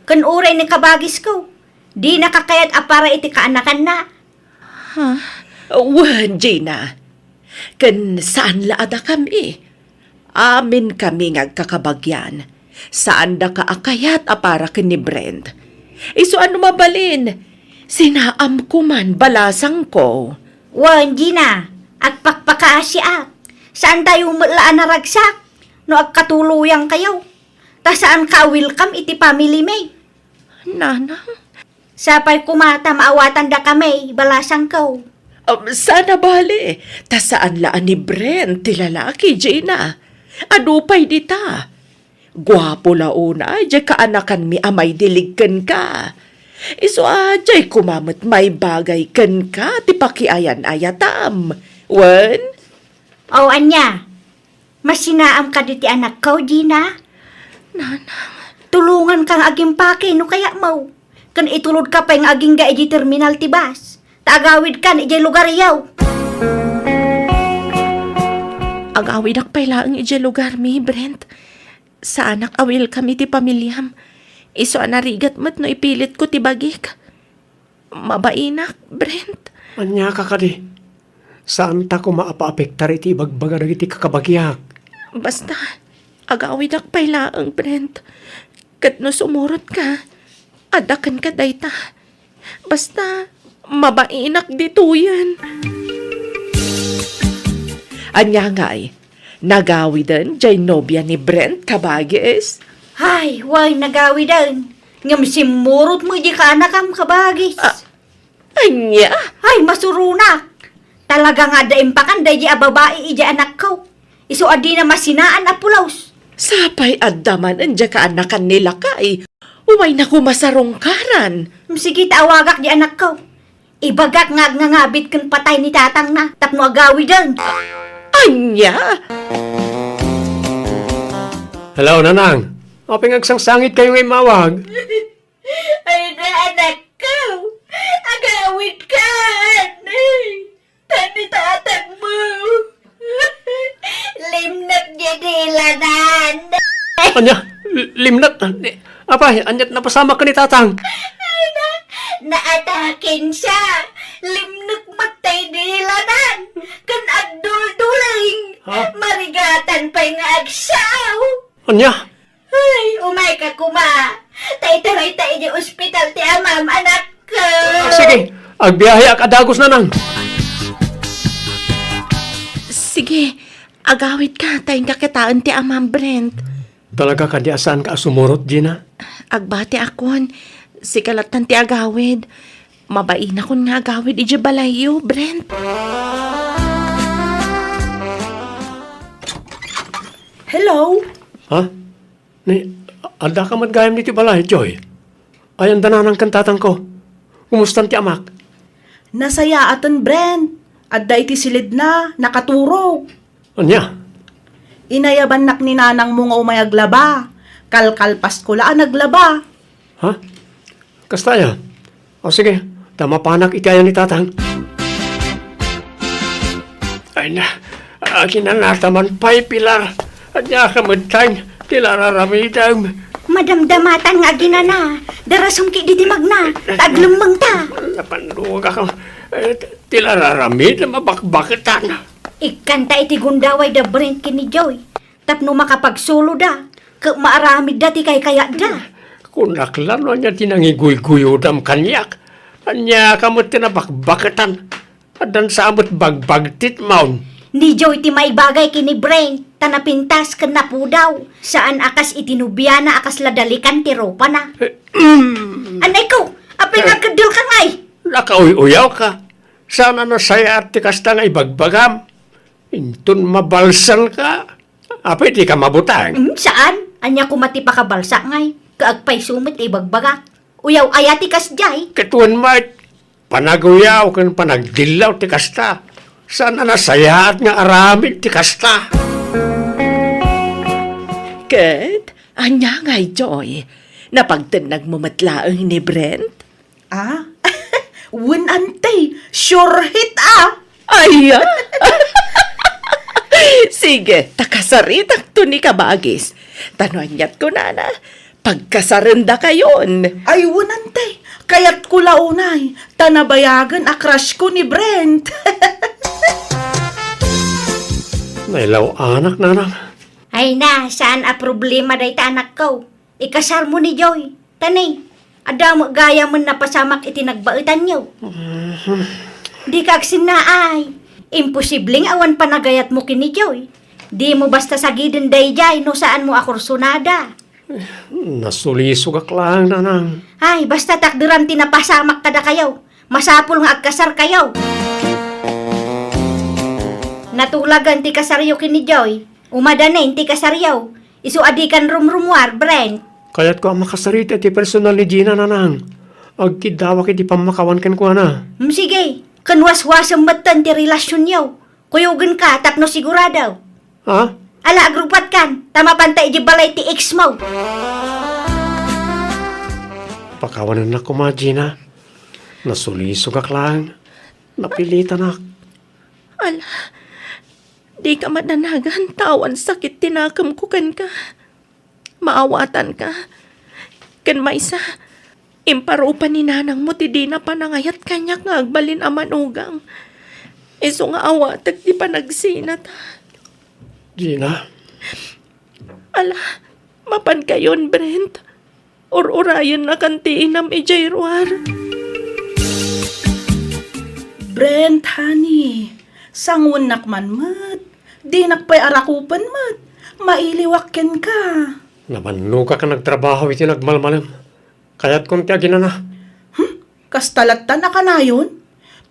Kan uray ni kabagis ko. Di nakakayat para iti kaanakan na. Wen, Gina. Ken saan laada kami? Amin kami ngagkakabagyan. Saan da ka akayat para ken ni Brent? Iso ano mabalin? Sinaam ko man balasang ko. Wan, Gina, agpakpakaasya. Saan tayo malaan na ragsak? No agkatuluyang kayo. Ta saan ka welcome iti family may? Nanang? Sapay kumata maawatan da kami, balasang ko. Sana bali. Ta saan laan ni Brent, ti lalaki, Gina? Adupay dita. Gwapo launa, jay kaanakan mi amay diligken ka. Iso ajay kumamot may bagay ken ka, ti pakiayan ayatam. Wen? O anya, masinaam ka diti anak ko, Gina? Tulungan kang aging pake, no kaya mo. Kan itulod ka pa yung aging ga iji terminal tibas. Tagawid kan iji lugar yaw. Agawid ak pala ang ije lugar mi, Brent. Sa anak awil kami ti pamilyam. Iso anarigat mat no ipilit ko ti bagik. Mabainak, Brent. Anya ka kadi. Saan ta ko maapaapektar iti ibagbaga na iti kakabagyak? Basta, agawid ak pala ang Brent. Kat no sumurot ka, adakan ka dayta. Basta, mabainak dito yan. Anya nga'y, nagawidan jay nobya ni Brent kabagis. Ay, way nagawidan. Ngam simurot mo di ka anakam kabagis. Anya? Ay, masurunak. Talaga nga da impakan da di babae iji anak ko. Iso adi na masinaan a pulaws. Sapay addaman anja ka anakan nila kay. Umay na kumasarongkaran. Sige, tawagak di anak ko. Ibagak nga ngabit kan patay ni tatang na. Tapno agawidan. Anya? Hello, Nanang. O pinagsangsangit kayo ngay mawag. Ay na anak ko. Agawid ka. Tani tatang mo. Limnat niya nilanan. Anya, limnat. Apay, anyat napasama ka ni Tatang. Naatakin siya. Limnat matay nilanan. Kan agdul-duling. Marigatan pa yung agsaw. Anya? Ay, umay ka kuma. Tay-taray tayo di ospital ti amam, anak ko. Sige, agbiyahe ak adagos, Nanang. Sige, agawid ka. Tayong kakitaan ti amam Brent. Talaga ka di asaan ka sumurot, Gina? Agbati akon. Sikalatan ti agawid. Mabain akon nga agawid iji balayo, Brent. Hello? Ha? Ni, ada ka matgayam niti balay, Joy. Ayan dananang kantatang ko. Kumustan ti amak? Nasaya atan, Brent. Adda iti silid na, nakaturog. Anya? Inayaban nak ni nanang mo nga umayaglaba. Kalkalpas ko laan naglaba. Ha? Kastaya? O sige, tama panak iti ayan ni tatang. Ay na, akin na nataman pa'y pilar. Anya ka madtang, tilararamitang. Madamdamatan nga ginana. Darasong ki di magna. Taglumbang ta. Napanduga ka. Tilararamid na mabakbakitan. Ikanta iti gundaway da Brent kini Joy. Tapno makapagsulo da. Maaramid da ti kay kaya da. Kunaklan niya tinangiguy-guyudam kanyak. Anya kamot tinabakbakitan. Adan sa amot bagbagtit maun. Ni Joy ti maibagay kini Brent. Tanapintas kan na po daw. Saan akas itinubiyana akas ladalikan ti ropa na. Anay ko, apay nagkadil ka ngay. Nakauy-uyaw ka. Sana na saya at tikas na nga ibagbagam. Intun mabalsan ka. Apay di ka mabutang. Saan? Anya kumati pa kabalsa ngay. Kaagpay sumit ibagbaga. Uyaw ayati kas jay. Katuan mat. Panaguyaw kan panagdilaw ti kasta. Sana nasayaat nga aramid ti kasta. Ket, anya ngay, Joy. Napagtanag mo matlaang ni Brent? Ah? Win antay, sure hit ah! Ay, sige, takasaritak to ni Kabagis. Tanonyat ko na pagkasarenda kayon. Ay, win antay, kaya't ko launay, tanabayagan a crush ko ni Brent. Nailaw anak nanang. Ay na, saan a problema day ta anak ko? Ikasar mo ni Joy. Tanay, ada mo gaya mo na pasamak iti nagbaitan niyo. Di ka aksinaay. Imposibleng awan panagayat mo kini Joy. Di mo basta sagidin day jay no saan mo akursunada. Nasulisugak lang nanang. Ay, basta takdiran tinapasamak kada kayo. Masapul nga agkasar kayo. Natulagan ti kasaryo kini Joy. Umadanin ti kasaryo. Isu adikan rumrumwar, Brent. Kaya't ko ang makasarita ti personal ni Gina nanang. Agkidawak iti pamakawan kan ko na. Sige, kanwas-wasang matan ti relasyon niyo. Kuyugan ka, tapno sigurado. Ha? Ala, agrupat kan. Tama pantay di balay ti ex mo. Pakawanan na ko ma, Gina. Nasulisugak lang. Napilitan ak. Ala, di ka madanagan, tawan sakit tinakam ko kan ka. Maawatan ka. Kan maisa, imparupa ni nanang mo ti di na panangayat kanyak nga agbalin amanugang. Iso nga awatag di pa nagsinat. Gina, Ala, mapan kayon, Brent. Or-orayan na kantiin nam ijayruar. Brent, honey, sangun nakman mat. Di nakpay arakupan mat. Mailiwakken ka. namanuka ka nagtrabaho iti nagmalmalam. Kaya't kung tiagin na. Kastalatan na ka na yun?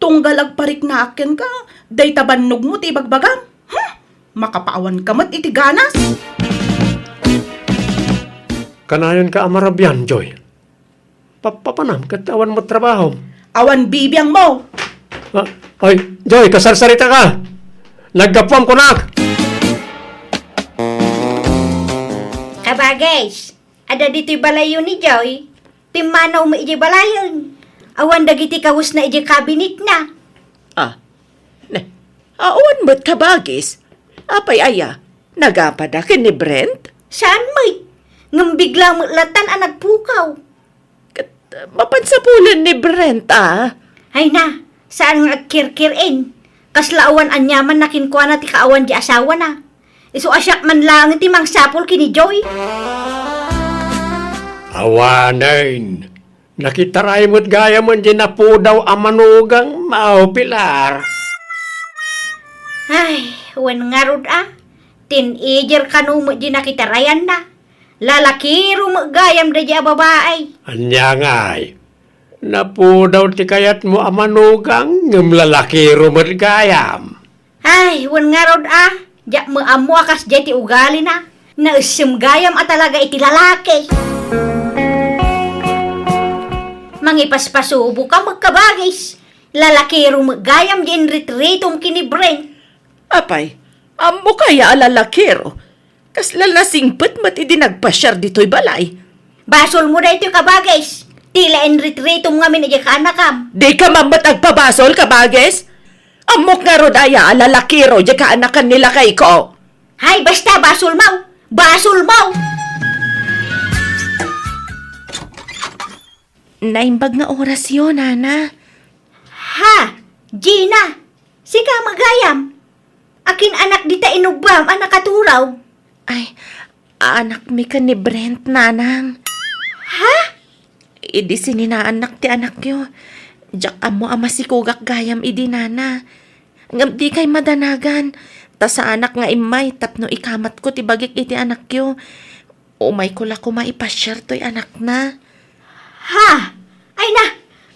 Tunggal agparik na akin ka. Day tabannog mo ti bagbagang. Makapaawan ka mat iti ganas. Kanayon ka amarabyan, Joy. Papanam, katawan mo trabaho. Awan bibiyang mo. Ay, Joy, kasarsarita ka. Naggapuam ko na. Kabagay, ada dito'y balayon ni Joy. Timanaw mo iji balayon. Awan dagiti kawus na iji kabinet na. Awan mo't kabagis. Apay aya, nagapadakin ni Brent? Saan may? Ngam bigla mo latan ang nagpukaw. Mapansapulan ni Brent, Ay na, saan nga agkirkirin? Kaslaawan anyaman na kinkuha na ti kaawan di asawa na. Isu asyak man lang ti mang sapol kini Joy. Awanin. Nakitaray mo't gaya mo di na po daw amanugang maupilar. Ay, wan nga rod Teenager kanu mo di nakitarayan na. Lalakiro mo gayam da di babae. Anya nga'y. Na po daw ti kayat mo amanugang ngem lalaki rumot gayam. Ay, wan nga rod Diyak mo amo akas di ti ugali na. Nausum gayam talaga iti lalaki. Mangipaspasubo ka magkabagis. Lalakiro mo gayam di inritritong kini Brent. Apay, amo kaya alalakero. Kas lalasingpet mat idi nagpasyar dito'y balay. Basol mo na ito kabagis. Tila inritritong nga minadya ka anakam. Di ka mamat agpabasol, kabagis? Amok nga rodaya alalakero di ka anakan nila kay ko. Hay, basta basol mo. Basol mo. Naimbag nga oras yun, Nana. Ha, Gina. Sika magayam. Akin anak dita inugbam, anak katuraw. Ay, anak mi ka ni Brent, Nanang. Ha? Idi sininaanak ti anak yo. Diyak amo ama si kugak gayam idi nana. Ngam di kay madanagan. Ta sa anak nga imay tapno ikamat ko ti bagik iti anak yo. Umay ko la ko maipasyar to'y anak na. Ha? Ay na,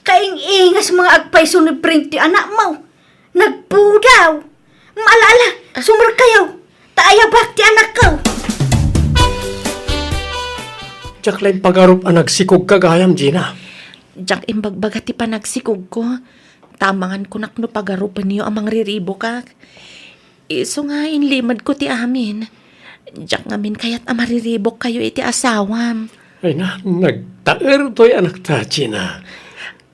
kaing-ingas mga agpayso ni Brent ti anak mo. Nagpudaw. Maalala, sumur kayo. Taayabak ti anak ko. Diyak lang pagarup ang nagsikog kagayam, Gina. Jak imbagbaga ti panagsikog ko. Tamangan ko nakno pagarupan niyo amang riribo kak. Iso nga inlimad ko ti amin. Jak ngamin kayat amariribok kayo iti asawam. Ay na, nagtaer to'y anak ta, Gina.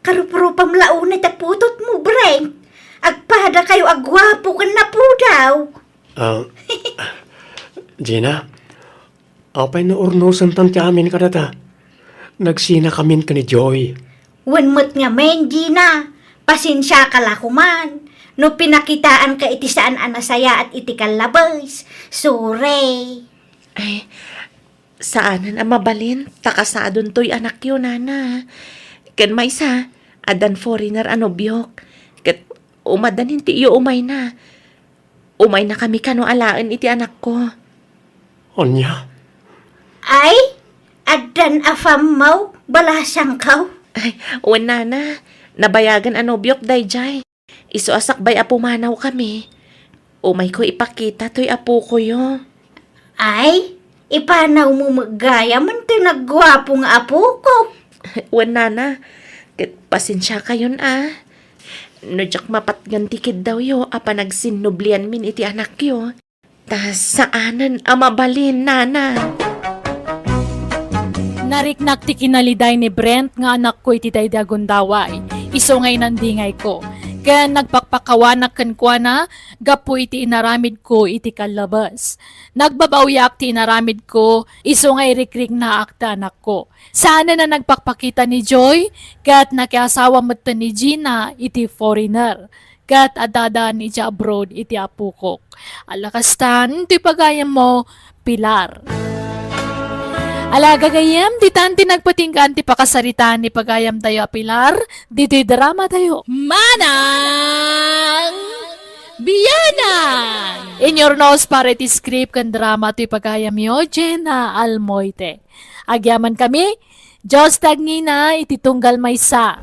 Karupurupam launa ta putot mo, Breng. Agpada kayo agwapo kan na po daw. Gina, apay na urnosan tanti amin ka ta. Nagsina kamin ka ni Joy. Wanmot nga men, Gina. Pasensya ka lakuman. No pinakitaan ka iti saan anasaya at iti kalabas. Sure. Ay, saanan ang mabalin? Takasadon to'y anak yun, nana. Kan may sa, adan foreigner biyok. Kat umadan hindi iyo umay na. Umay na kami kano alaan iti anak ko. Onya? Ay, adan afam mo, balasang kaw. Ay, wala na. Nabayagan biyok dayjay. Iso asakbay apo manaw kami. Umay ko ipakita to'y apo ko yo. Ay, ipanaw mo magaya man to nagwapo nga apo ko. Wala na. Pasensya kayon Nojak mapatgan tikid daw yo, apa nagsinublian min iti anak yo. Tas saanan amabalin, nana. Nariknak ti kinaliday ni Brent nga anak ko iti daydagon daway. Iso ngay nandingay ko. Kaya nagpakpakawanak kan kwa na, gapo iti inaramid ko iti kalabas. Nagbabawyak ti inaramid ko, iso ngay rikrik na akta anak ko. Sana na nagpakpakita ni Joy, kat nakiasawa mo ni Gina iti foreigner. Kat adadaan iti abroad iti apukok. Alakastan, ti pagayam mo, Pilar. Alaga gayam, di tanti nagpatinggan ti pakasaritaan ni pagayam tayo Pilar, dito'y drama tayo. Manang Biyanang! In your nose para iti script kan drama to'y pagayam yo, Jenna Almoite. Agyaman kami, Diyos tagngina iti tunggal maysa.